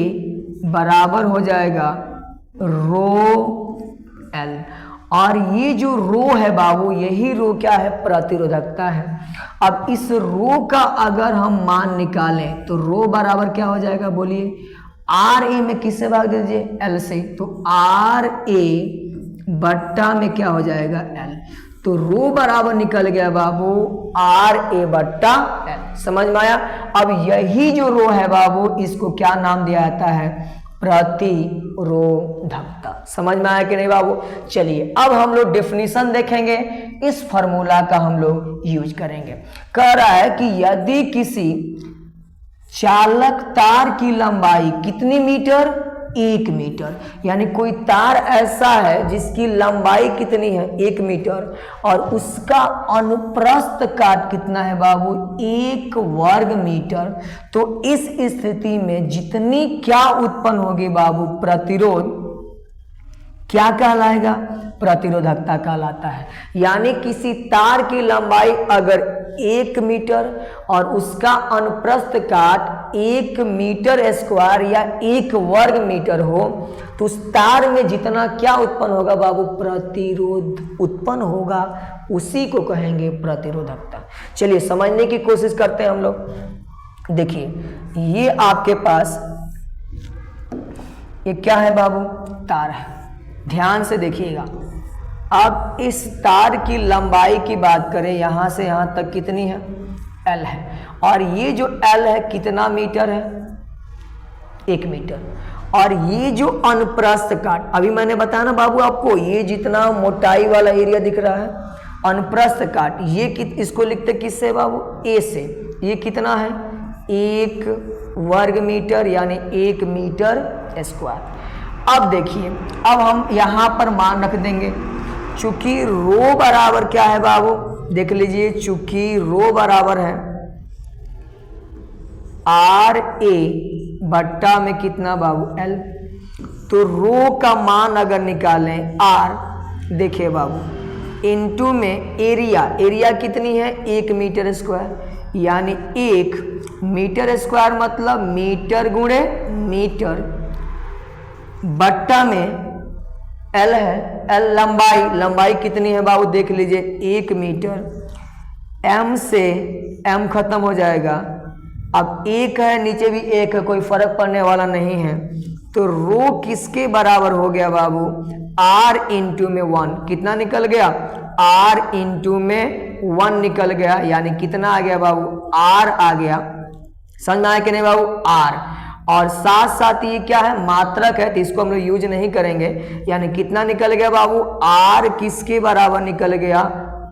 बराबर हो जाएगा रो एल। और ये जो रो है बाबू, यही रो क्या है? प्रतिरोधकता है। अब इस रो का अगर हम मान निकालें तो रो बराबर क्या हो जाएगा? बोलिए। आर ए में किससे भाग दीजिए? एल से। तो आर ए बट्टा में क्या हो जाएगा? एल। तो रो बराबर निकल गया बाबू आर ए बट्टा एल। समझ में आया? अब यही जो रो है बाबू, इसको क्या नाम दिया जाता है? प्रतिरोधकता। समझ में आया कि नहीं बाबू? चलिए अब हम लोग डेफिनेशन देखेंगे, इस फॉर्मूला का हम लोग यूज करेंगे। कह रहा है कि यदि किसी चालक तार की लंबाई कितनी मीटर? 1 मीटर। यानी कोई तार ऐसा है जिसकी लंबाई कितनी है? 1 मीटर, और उसका अनुप्रस्थ काट कितना है बाबू? 1 वर्ग मीटर। तो इस स्थिति में जितनी क्या उत्पन्न होगी बाबू? प्रतिरोध। क्या कहलाएगा? प्रतिरोधकता कहलाता है। यानी किसी तार की लंबाई अगर 1 मीटर और उसका अनुप्रस्थ काट 1 मीटर स्क्वायर या 1 वर्ग मीटर हो तो उस तार में जितना क्या उत्पन्न होगा बाबू, प्रतिरोध उत्पन्न होगा, उसी को कहेंगे प्रतिरोधकता। चलिए समझने की कोशिश करते हैं हम लोग। देखिए ये आपके पास ये क्या है बाबू, तार है। ध्यान से देखिएगा। अब इस तार की लंबाई की बात करें, यहां से यहां तक कितनी है, L है। और ये जो L है कितना मीटर है, 1 मीटर। और ये जो अनुप्रस्थ काट, अभी मैंने बताया ना बाबू आपको, ये जितना मोटाई वाला एरिया दिख रहा है अनुप्रस्थ काट, ये इसको लिखते किससे बाबू, A से। ये कितना है, 1 वर्ग मीटर यानी 1 मीटर स्क्वायर। अब देखिए, अब हम यहां पर मान रख देंगे, चूंकि रो बराबर क्या है बाबू, देख लीजिए, चूंकि रो बराबर है RA बट्टा में कितना बाबू, L। तो रो का मान अगर निकालें R, देखिए बाबू, इनटू में एरिया, एरिया कितनी है, 1 मीटर स्क्वायर, यानी 1 मीटर स्क्वायर मतलब मीटर गुणे मीटर, बट्टा में L है, L लंबाई, लंबाई कितनी है बाबू, देख लीजिए 1 मीटर, M से M खत्म हो जाएगा, अब 1 है, नीचे भी 1 है, कोई फर्क पड़ने वाला नहीं है। तो रो किसके बराबर हो गया बाबू, R इंटू में 1, कितना निकल गया, R इंटू में 1 निकल गया, यानी कितना आ गया बाबू, R आ गया। समझ में आया कि नहीं बाबू, R। और साथ साथ ये क्या है, मात्रक है, तो इसको हम लोग यूज नहीं करेंगे, यानी कितना निकल गया बाबू, R किसके बराबर निकल गया,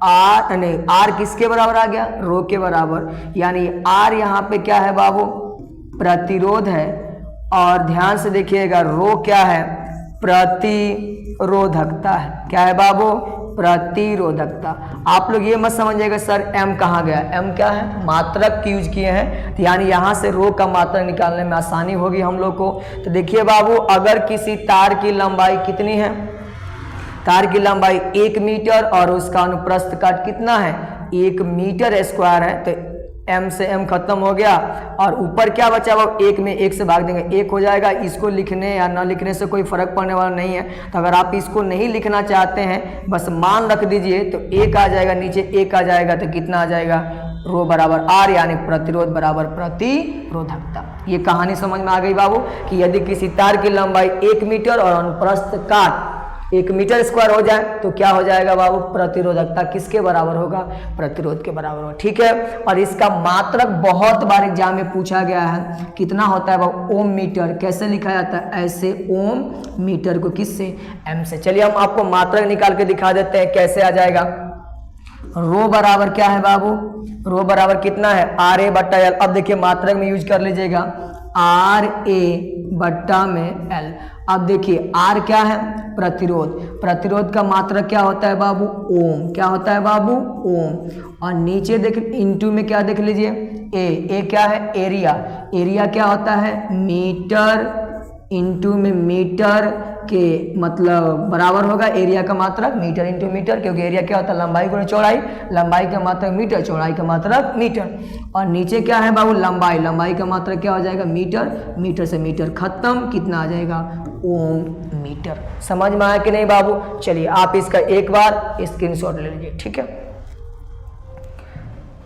R नहीं, R किसके बराबर आ गया, रो के बराबर, यानी R यहाँ पे क्या है बाबू, प्रतिरोध है। और ध्यान से देखिएगा, रो क्या है, प्रतिरोधकता है। क्या है बाबू, प्रतिरोधकता। आप लोग ये मत समझिएगा सर M कहाँ गया, M क्या है, मात्रक की यूज किए हैं, तो यानी यहाँ से रो का मात्रक निकालने में आसानी होगी हम लोग को। तो देखिए बाबू, अगर किसी तार की लंबाई कितनी है, तार की लंबाई 1 मीटर और उसका अनुप्रस्थ काट कितना है, 1 मीटर स्क्वायर है, तो M से M खत्म हो गया, और ऊपर क्या बचा वो, 1 में 1 से भाग देंगे, 1 हो जाएगा। इसको लिखने या ना लिखने से कोई फर्क पड़ने वाला नहीं है। तो अगर आप इसको नहीं लिखना चाहते हैं, बस मान रख दीजिए, तो 1 आ जाएगा, नीचे 1 आ जाएगा, तो कितना आ जाएगा, रो बराबर R, यानी प्रतिरोध बराबर प्रतिरोधकता। ये कहानी समझ में आ गई बाबू, कि यदि किसी तार की लंबाई 1 मीटर और अनुप्रस्थ काट 1 मीटर स्क्वायर हो जाए तो क्या हो जाएगा बाबू, प्रतिरोधकता किसके बराबर होगा, प्रतिरोध के बराबर होगा। ठीक है। और इसका मात्रक बहुत बार एग्जाम में पूछा गया है, कितना होता है बाबू, ओम मीटर। कैसे लिखा जाता है, ऐसे, ओम मीटर को किससे, M से। चलिए हम आपको मात्रक निकाल के दिखा देते हैं कैसे आ जाएगा। रो बराबर क्या है बाबू, रो बराबर कितना है, RA बट्टा L। अब देखिए मात्रक में यूज कर लीजिएगा, RA बट्टा में L। अब देखिए R क्या है, प्रतिरोध, प्रतिरोध का मात्रक क्या होता है बाबू, ओम। क्या होता है बाबू, ओम। और नीचे देख, इनटू में क्या देख लीजिए, A क्या है, एरिया, एरिया क्या होता है, मीटर, इनटू में मीटर के मतलब बराबर होगा एरिया का मात्रक, मीटर इंटू मीटर, क्योंकि एरिया क्या होता है, लंबाई गुणे चौड़ाई, लंबाई का मात्रक मीटर, चौड़ाई का मात्रक मीटर। और नीचे क्या है बाबू, लंबाई, लंबाई का मात्रक क्या हो जाएगा, मीटर, मीटर से मीटर खत्म, कितना आ जाएगा, ओम मीटर। समझ में आया कि नहीं बाबू। चलिए आप इसका एक बार स्क्रीनशॉट ले लीजिए। ठीक है।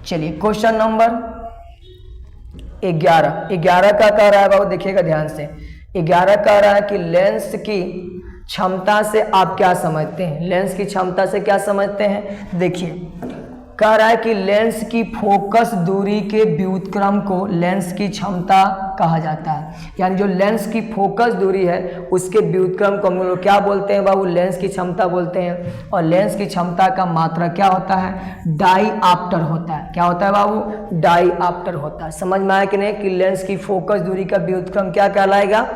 चलिए क्वेश्चन नंबर 11 का कह रहा है बाबू, देखिएगा ध्यान से। 11 कह रहा है कि लेंस की क्षमता से आप क्या समझते हैं, लेंस की क्षमता से क्या समझते हैं। देखिए कह रहा है कि लेंस की फोकस दूरी के व्युत्क्रम को लेंस की क्षमता कहा जाता है। यानी जो लेंस की फोकस दूरी है उसके व्युत्क्रम को हम लोग क्या बोलते हैं बाबू, लेंस की क्षमता बोलते हैं। और लेंस की क्षमता का मात्रा क्या होता है, डाईऑप्टर होता है। क्या होता है बाबू, डाईऑप्टर होता है। समझ में आया कि नहीं, कि लेंस की फोकस दूरी का व्युत्क्रम क्या कहलाएगा,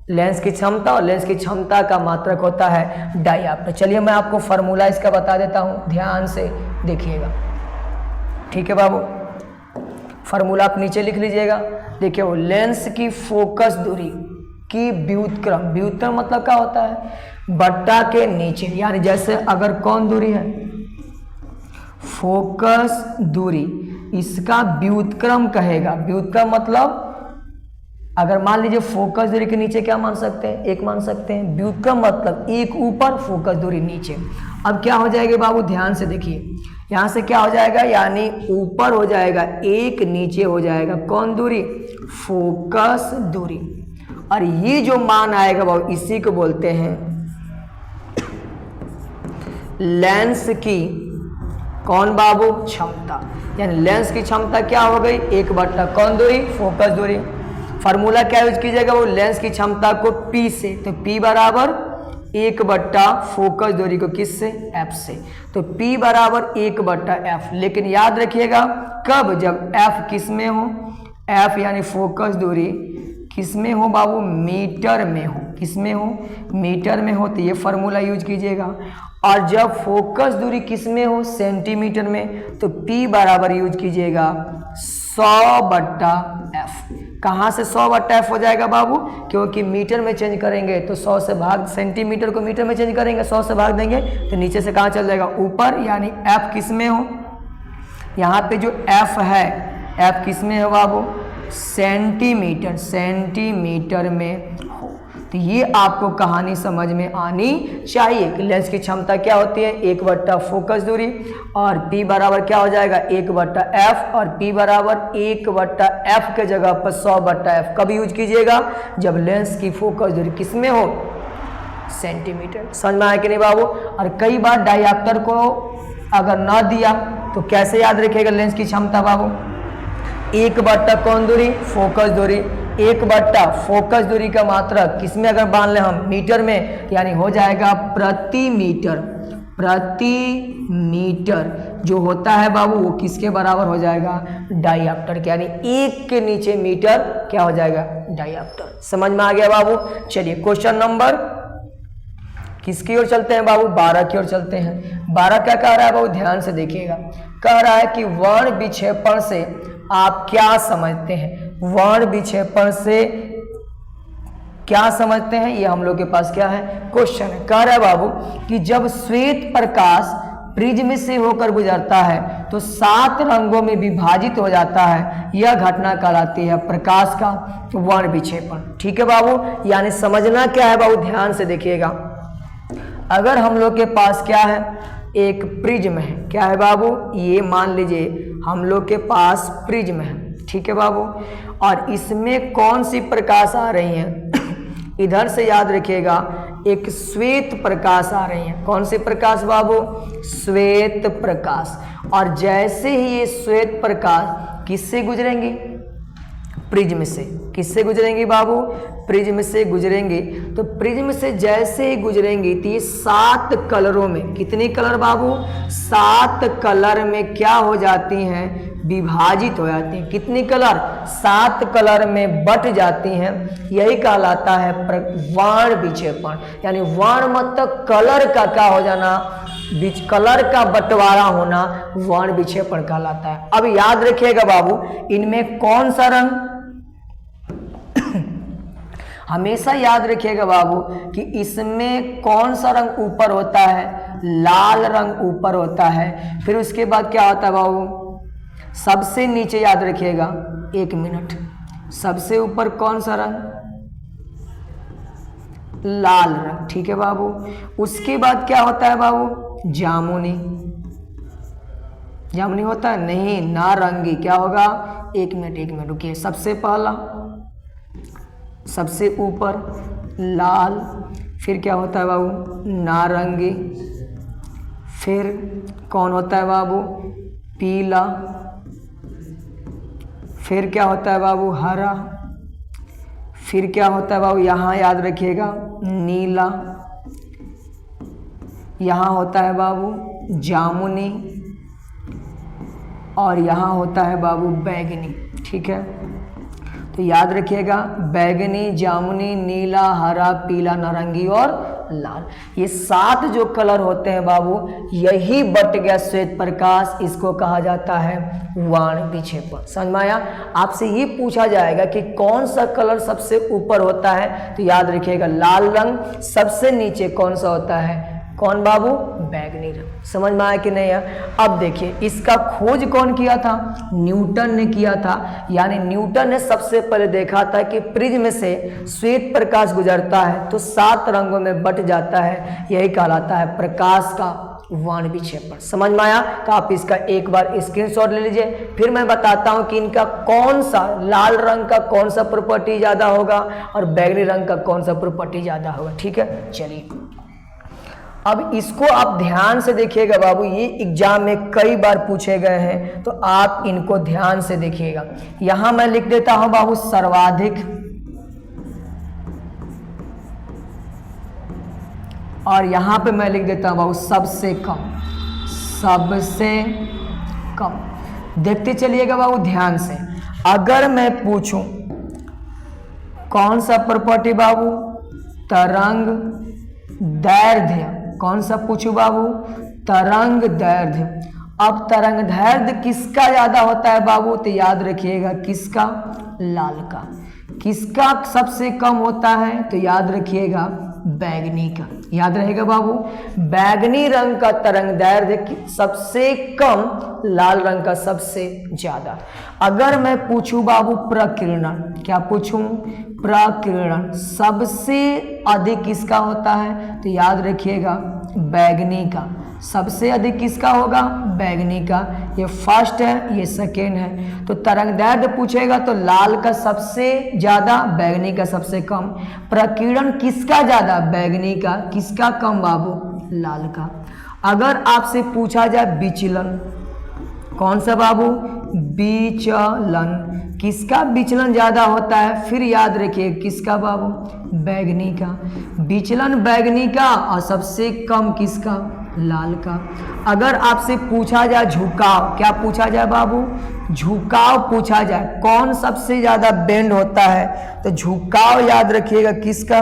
लेंस की क्षमता, और लेंस की क्षमता का मात्रक होता है डाईऑप्टर। चलिए मैं आपको फार्मूला इसका बता देता हूं, ध्यान से देखिएगा। ठीक है बाबू, फार्मूला आप नीचे लिख लीजिएगा। देखिए वो लेंस की फोकस दूरी की व्युत्क्रम, व्युत्क्रम मतलब क्या होता है, बट्टा के नीचे, यानी जैसे अगर कौन दूरी है, फोकस दूरी, इसका व्युत्क्रम कहेगा। व्युत्क्रम मतलब अगर मान लीजिए फोकस दूरी के नीचे क्या मान सकते हैं, 1 मान सकते हैं। व्युत्क्रम मतलब 1 ऊपर, फोकस दूरी नीचे। अब क्या हो जाएगा बाबू, ध्यान से देखिए, यहाँ से क्या हो जाएगा, यानी ऊपर हो जाएगा 1, नीचे हो जाएगा कौन दूरी, फोकस दूरी। और ये जो मान आएगा बाबू, इसी को बोलते हैं लेंस की कौन बाबू, क्षमता। यानी लेंस की क्षमता क्या हो गई, 1 कौन दूरी, फोकस दूरी। फार्मूला क्या यूज कीजिएगा वो, लेंस की क्षमता को P से, तो P बराबर 1 फोकस दूरी को किससे, F से, तो P बराबर 1/F। लेकिन याद रखिएगा कब, जब F किस में हो, F यानी फोकस दूरी किस में हो बाबू, मीटर में हो। किस में हो, मीटर में हो, तो ये फार्मूला यूज कीजिएगा। और जब फोकस दूरी किस में हो, सेंटीमीटर में, तो P बराबर यूज कीजिएगा 100/F। कहाँ से 100/F हो जाएगा बाबू, क्योंकि मीटर में चेंज करेंगे तो 100 से भाग, सेंटीमीटर को मीटर में चेंज करेंगे 100 से भाग देंगे तो नीचे से कहाँ चल जाएगा, ऊपर। यानी F किस में हो, यहाँ पे जो F है, F किस में है बाबू, सेंटीमीटर, सेंटीमीटर में हो। तो ये आपको कहानी समझ में आनी चाहिए कि लेंस की क्षमता क्या होती है, 1 फोकस दूरी, और P बराबर क्या हो जाएगा 1/F, और P बराबर 1/F के जगह पर 100/F कब यूज कीजिएगा, जब लेंस की फोकस दूरी किस में हो, सेंटीमीटर। समझ में आया कि नहीं बाबू। और कई बार डायप्टर को अगर ना दिया तो कैसे याद रखिएगा लेंस की क्षमता बाबू, 1 कौन दूरी, फोकस दूरी, 1 फोकस दूरी का मात्रा किस में अगर बांध लें हम, मीटर में, यानी हो जाएगा प्रति मीटर। प्रति मीटर जो होता है बाबू वो किसके बराबर हो जाएगा, डायप्टर के। यानी 1 के नीचे मीटर क्या हो जाएगा, डायप्टर। समझ में आ गया बाबू। चलिए क्वेश्चन नंबर किसकी ओर चलते हैं बाबू, 12 की ओर चलते हैं। 12 क्या कह रहा है बाबू, ध्यान से देखिएगा। कह रहा है कि वर्ण विक्षेपण से आप क्या समझते हैं, वर्ण विक्षेपण से क्या समझते हैं, ये हम लोग के पास क्या है, क्वेश्चन है। कह रहा है बाबू कि जब श्वेत प्रकाश प्रिज्म से होकर गुजरता है तो 7 रंगों में विभाजित हो जाता है, यह घटना कहलाती है प्रकाश का वर्ण विक्षेपण। ठीक है बाबू। यानी समझना क्या है बाबू, ध्यान से देखिएगा। अगर हम लोग के पास क्या है, एक प्रिज्म है, क्या है बाबू, ये मान लीजिए हम लोग के पास प्रिज्म है, ठीक है बाबू, और इसमें कौन सी प्रकाश आ रही है इधर से याद रखिएगा, एक श्वेत प्रकाश आ रही है। कौन सी प्रकाश बाबू, श्वेत प्रकाश। और जैसे ही ये श्वेत प्रकाश किससे गुजरेंगी, प्रिज्म से। किससे गुजरेंगी बाबू, प्रिज्म से गुजरेंगी। तो प्रिज्म से जैसे ही गुजरेंगी तो ये 7 कलरों में, कितने कलर बाबू, 7 कलर में क्या हो जाती हैं, विभाजित हो जाती हैं। कितनी कलर, 7 कलर में बट जाती हैं। यही कहलाता है वर्ण विक्षेपण। यानी वर्ण मतलब कलर का क्या हो जाना, कलर का बंटवारा होना वर्ण विक्षेपण कहलाता है। अब याद रखिएगा बाबू, इनमें कौन सा रंग, हमेशा याद रखिएगा बाबू कि इसमें कौन सा रंग ऊपर होता है, लाल रंग ऊपर होता है। फिर उसके बाद क्या होता है बाबू, सबसे नीचे याद रखिएगा, 1 मिनट, सबसे ऊपर कौन सा रंग, लाल रंग। ठीक है बाबू। उसके बाद क्या होता है बाबू, जामुनी। जामुनी होता है नहीं, नारंगी। क्या होगा, 1 मिनट रुकिए। सबसे पहला, सबसे ऊपर लाल, फिर क्या होता है बाबू, नारंगी, फिर कौन होता है बाबू, पीला, फिर क्या होता है बाबू, हरा, फिर क्या होता है बाबू, यहाँ याद रखिएगा नीला, यहाँ होता है बाबू जामुनी, और यहाँ होता है बाबू बैगनी। ठीक है, तो याद रखिएगा बैगनी, जामुनी, नीला, हरा, पीला, नारंगी और लाल, ये 7 जो कलर होते हैं बाबू, यही बट गया श्वेत प्रकाश। इसको कहा जाता है वर्ण विक्षेपण। समझ में आया। आपसे ये पूछा जाएगा कि कौन सा कलर सबसे ऊपर होता है, तो याद रखिएगा लाल रंग। सबसे नीचे कौन सा होता है, कौन बाबू? बैगनी रंग। समझ में आया कि नहीं है? अब देखिए इसका खोज कौन किया था? न्यूटन ने किया था। यानी न्यूटन ने सबसे पहले देखा था कि प्रिज्म से श्वेत प्रकाश गुजरता है तो 7 रंगों में बट जाता है, यही कहलाता है प्रकाश का वर्ण विक्षेपण। समझ में आया? तो आप इसका एक बार स्क्रीनशॉट ले लीजिए। फिर मैं बताता हूं कि इनका कौन सा, लाल रंग का कौन सा प्रॉपर्टी ज्यादा होगा और बैगनी रंग का कौन सा प्रॉपर्टी ज्यादा होगा। ठीक है, चलिए अब इसको आप ध्यान से देखिएगा बाबू, ये एग्जाम में कई बार पूछे गए हैं तो आप इनको ध्यान से देखिएगा। यहां मैं लिख देता हूं बाबू सर्वाधिक और यहां पे मैं लिख देता हूं बाबू सबसे कम। सबसे कम देखते चलिएगा बाबू ध्यान से। अगर मैं पूछूं कौन सा प्रॉपर्टी बाबू? तरंग दैर्ध्य। कौन सा पूछूं बाबू? तरंग दैर्ध्य। अब तरंग दैर्ध्य किसका ज्यादा होता है बाबू? तो याद रखिएगा किसका? लाल का। किसका सबसे कम होता है? तो याद रखिएगा बैगनी का। याद रहेगा बाबू, बैगनी रंग का तरंग दैर्ध्य सबसे कम, लाल रंग का सबसे ज्यादा। अगर मैं पूछूं बाबू प्रकीर्णन, क्या पूछूं? प्रकीर्णन सबसे अधिक किसका होता है? तो याद रखिएगा बैगनी का। सबसे अधिक किसका होगा? बैगनी का। ये फर्स्ट है, ये सेकेंड है। तो तरंग दैर्ध्य पूछेगा तो लाल का सबसे ज्यादा, बैगनी का सबसे कम। प्रकीर्णन किसका ज्यादा? बैगनी का। किसका कम बाबू? लाल का। अगर आपसे पूछा जाए विचलन, कौन सा बाबू? विचलन। किसका विचलन ज्यादा होता है? फिर याद रखिए किसका बाबू? बैगनी का। विचलन बैगनी का और सबसे कम किसका? लाल का। अगर आपसे पूछा जाए झुकाव, क्या पूछा जाए बाबू? झुकाव पूछा जाए, कौन सबसे ज्यादा बेंड होता है? तो झुकाव याद रखिएगा किसका?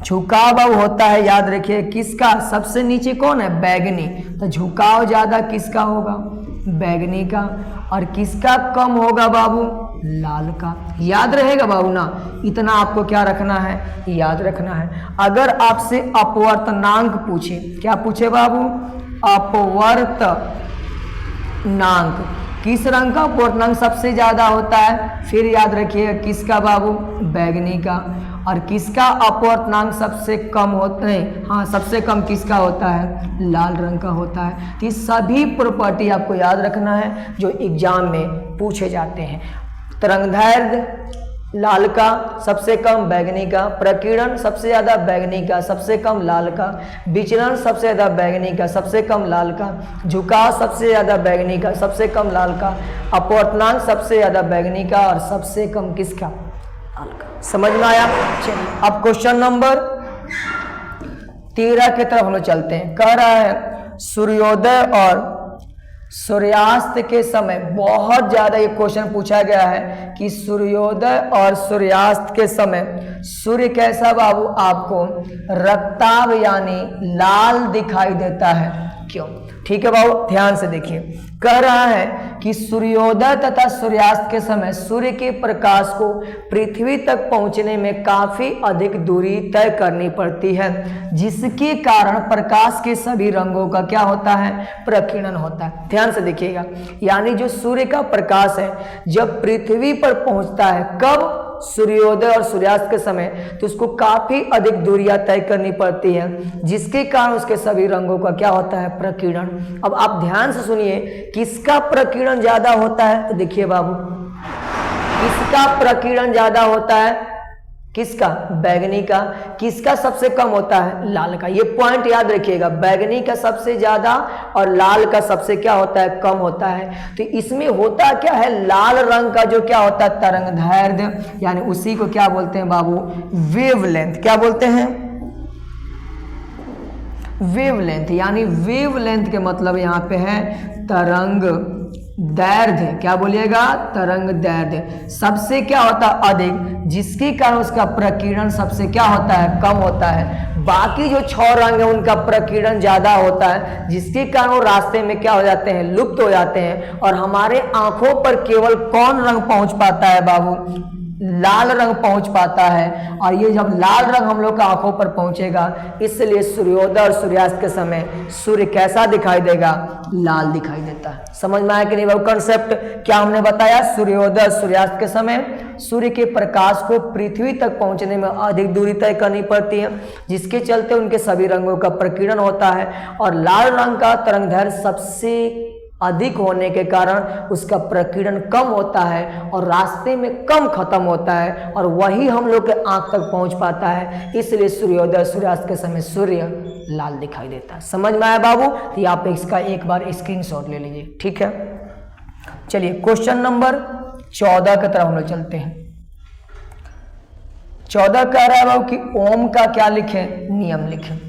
झुकाव अब होता है, याद रखिए किसका? सबसे नीचे कौन है? बैगनी। तो झुकाव ज्यादा किसका होगा? बैगनी का। और किसका कम होगा बाबू? लाल का। याद रहेगा बाबू ना? इतना आपको क्या रखना है? याद रखना है। अगर आपसे अपवर्तनांक पूछे, क्या पूछे बाबू? अपवर्तनांक। किस रंग का अपवर्तनांक सबसे ज्यादा होता है? फिर याद रखिएगा किसका बाबू? बैगनी का। और किसका अपवर्तनांक सबसे कम होता है? हाँ, सबसे कम किसका होता है? लाल रंग का होता है। तो ये सभी प्रॉपर्टी आपको याद रखना है जो एग्जाम में पूछे जाते हैं। तरंग दैर्ध्य लाल का, सबसे कम बैगनी का। प्रकीर्णन सबसे ज्यादा बैगनी का, सबसे कम लाल का। विचलन सबसे ज्यादा बैगनी का, सबसे कम लाल का। झुकाव सबसे ज्यादा बैगनी का, सबसे कम लाल का। अपवर्तनांक सबसे ज्यादा बैगनी का और सबसे कम किसका? लाल का। समझ में आया? चलिए अब क्वेश्चन नंबर 13 की तरफ हम लोग चलते हैं। कह रहा है सूर्योदय और सूर्यास्त के समय, बहुत ज्यादा ये क्वेश्चन पूछा गया है कि सूर्योदय और सूर्यास्त के समय सूर्य कैसा बाबू आपको रक्ताभ यानी लाल दिखाई देता है, क्यों? ठीक है बाबू, ध्यान से देखिए। कह रहा है कि सूर्योदय तथा सूर्यास्त के समय सूर्य के प्रकाश को पृथ्वी तक पहुंचने में काफी अधिक दूरी तय करनी पड़ती है, जिसके कारण प्रकाश के सभी रंगों का क्या होता है? प्रकीर्णन होता है। ध्यान से देखिएगा, यानी जो सूर्य का प्रकाश है जब पृथ्वी पर पहुंचता है, कब? सूर्योदय और सूर्यास्त के समय, तो उसको काफी अधिक दूरियां तय करनी पड़ती है, जिसके कारण उसके सभी रंगों का क्या होता है? प्रकीर्णन। अब आप ध्यान से सुनिए, किसका प्रकीर्णन ज्यादा होता है? तो देखिए बाबू, किसका प्रकीर्णन ज्यादा होता है? किसका? बैगनी का। किसका सबसे कम होता है? लाल का। ये पॉइंट याद रखिएगा, बैगनी का सबसे ज्यादा और लाल का सबसे क्या होता है? कम होता है। तो इसमें होता क्या है? लाल रंग का जो क्या होता है? तरंग दैर्ध्य, यानी उसी को क्या बोलते हैं बाबू? वेवलेंथ। क्या बोलते हैं? वेवलेंथ। यानी वेवलेंथ के मतलब यहाँ पे है तरंग दैर्ध्य। क्या बोलिएगा? तरंग दैर्ध्य सबसे क्या होता है? अधिक, जिसके कारण उसका प्रकीर्णन सबसे क्या होता है? कम होता है। बाकी जो 6 रंग है उनका प्रकीर्णन ज्यादा होता है, जिसके कारण वो रास्ते में क्या हो जाते हैं? लुप्त हो जाते हैं। और हमारे आंखों पर केवल कौन रंग पहुंच पाता है बाबू? लाल रंग पहुंच पाता है, और ये जब लाल रंग हम लोग का आंखों पर पहुंचेगा, इसलिए सूर्योदय और सूर्यास्त के समय सूर्य कैसा दिखाई देगा? लाल दिखाई देता है। समझ में आया कि नहीं बाबू कंसेप्ट? क्या हमने बताया? सूर्योदय सूर्यास्त के समय सूर्य के प्रकाश को पृथ्वी तक पहुंचने में अधिक दूरी तय करनी पड़ती है, जिसके चलते उनके सभी रंगों का प्रकीर्णन होता है, और लाल रंग का तरंगदैर्घ्य सबसे अधिक होने के कारण उसका प्रकीर्णन कम होता है और रास्ते में कम खत्म होता है, और वही हम लोग के आंख तक पहुंच पाता है। इसलिए सूर्योदय सूर्यास्त के समय सूर्य लाल दिखाई देता है। समझ में आया बाबू? तो आप इसका एक बार स्क्रीनशॉट ले लीजिए, ठीक है। चलिए क्वेश्चन नंबर 14 की तरफ हम लोग चलते हैं। 14 कह रहा है बाबू कि ओम का क्या लिखें? नियम लिखें।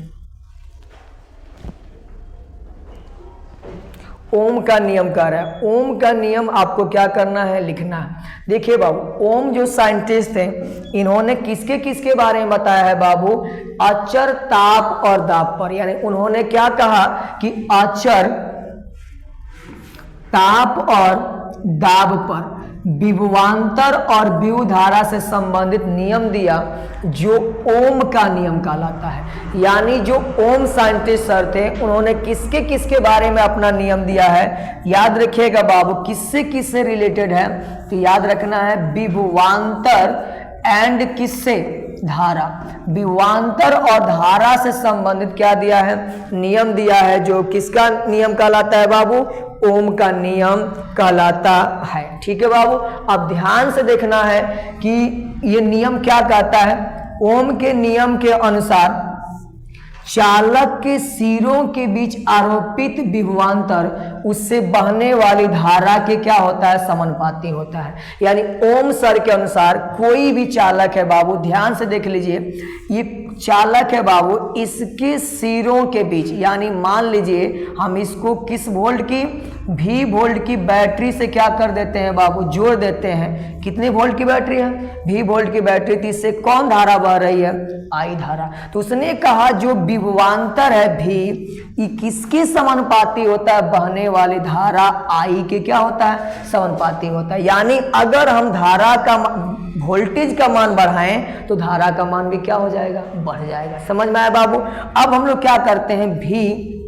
ओम का नियम कह रहा है। ओम का नियम आपको क्या करना है? लिखना है। देखिए बाबू, ओम जो साइंटिस्ट हैं, इन्होंने किसके किसके बारे में बताया है बाबू? अचर, ताप और दाब पर। यानी उन्होंने क्या कहा कि अचर, ताप और दाब पर विभवांतर और विभव धारा से संबंधित नियम दिया, जो ओम का नियम कहलाता है। यानी जो ओम साइंटिस्ट सर थे, उन्होंने किसके किसके बारे में अपना नियम दिया है? याद रखिएगा बाबू, किससे किससे रिलेटेड है? तो याद रखना है विभवांतर एंड किससे? धारा। विभवांतर और धारा से संबंधित क्या दिया है? नियम दिया है, जो किसका नियम कहलाता है बाबू? ओम का नियम कहलाता है। ठीक है बाबू, अब ध्यान से देखना है कि ये नियम क्या कहता है। ओम के नियम के अनुसार चालक के सिरों के बीच आरोपित विभवांतर उससे बहने वाली धारा के क्या होता है? समानुपाती होता है। यानी ओम सर के अनुसार कोई भी चालक है बाबू, ध्यान से देख लीजिए, ये चालक है बाबू, इसके सिरों के बीच, यानी मान लीजिए हम इसको किस वोल्ट की? V वोल्ट की बैटरी से क्या कर देते हैं बाबू? जोड़ देते हैं। कितने वोल्ट की बैटरी है? V वोल्ट की बैटरी थी, इससे कौन धारा बह रही है? I धारा। तो उसने कहा जो विभवांतर है V, ये किसके समानुपाती होता है? बहने वाली धारा I के क्या होता है? समानुपाती होता है। यानी अगर हम धारा का वोल्टेज का मान बढ़ाएं तो धारा का मान भी क्या हो जाएगा? बढ़ जाएगा। समझ में आया बाबू? अब हम लोग क्या करते हैं? V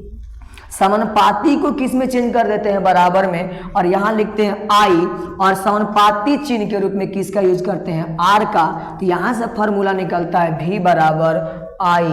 समानुपाती को किस में चेंज कर देते हैं? बराबर में, और यहां लिखते हैं I, और समानुपाती चिन्ह के रूप में किसका यूज करते हैं? R का। तो यहां से फॉर्मूला निकलता है V बराबर I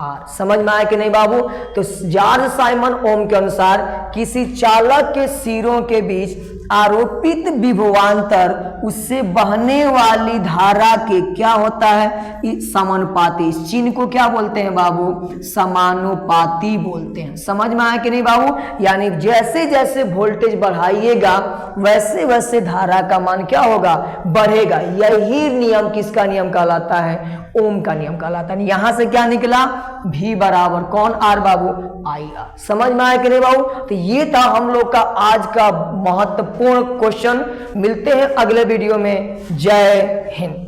R। समझ में आया कि नहीं बाबू? तो जॉर्ज साइमन ओम के अनुसार किसी चालक के सिरों के बीच आरोपित विभवांतर उससे बहने वाली धारा के क्या होता है? समानुपाती। इस चिन्ह को क्या बोलते हैं बाबू? समानुपाती बोलते हैं। समझ में आया कि नहीं बाबू? यानी जैसे जैसे वोल्टेज बढ़ाइएगा वैसे वैसे धारा का मान क्या होगा? बढ़ेगा। यही नियम किसका नियम कहलाता है? ओम का नियम कहलाता है। यहां से क्या निकला? V बराबर कौन? R Babu? I R। समझ में आया कि नहीं बाबू? तो ये था हम लोग का आज का महत्वपूर्ण क्वेश्चन। मिलते हैं अगले वीडियो में। जय हिंद।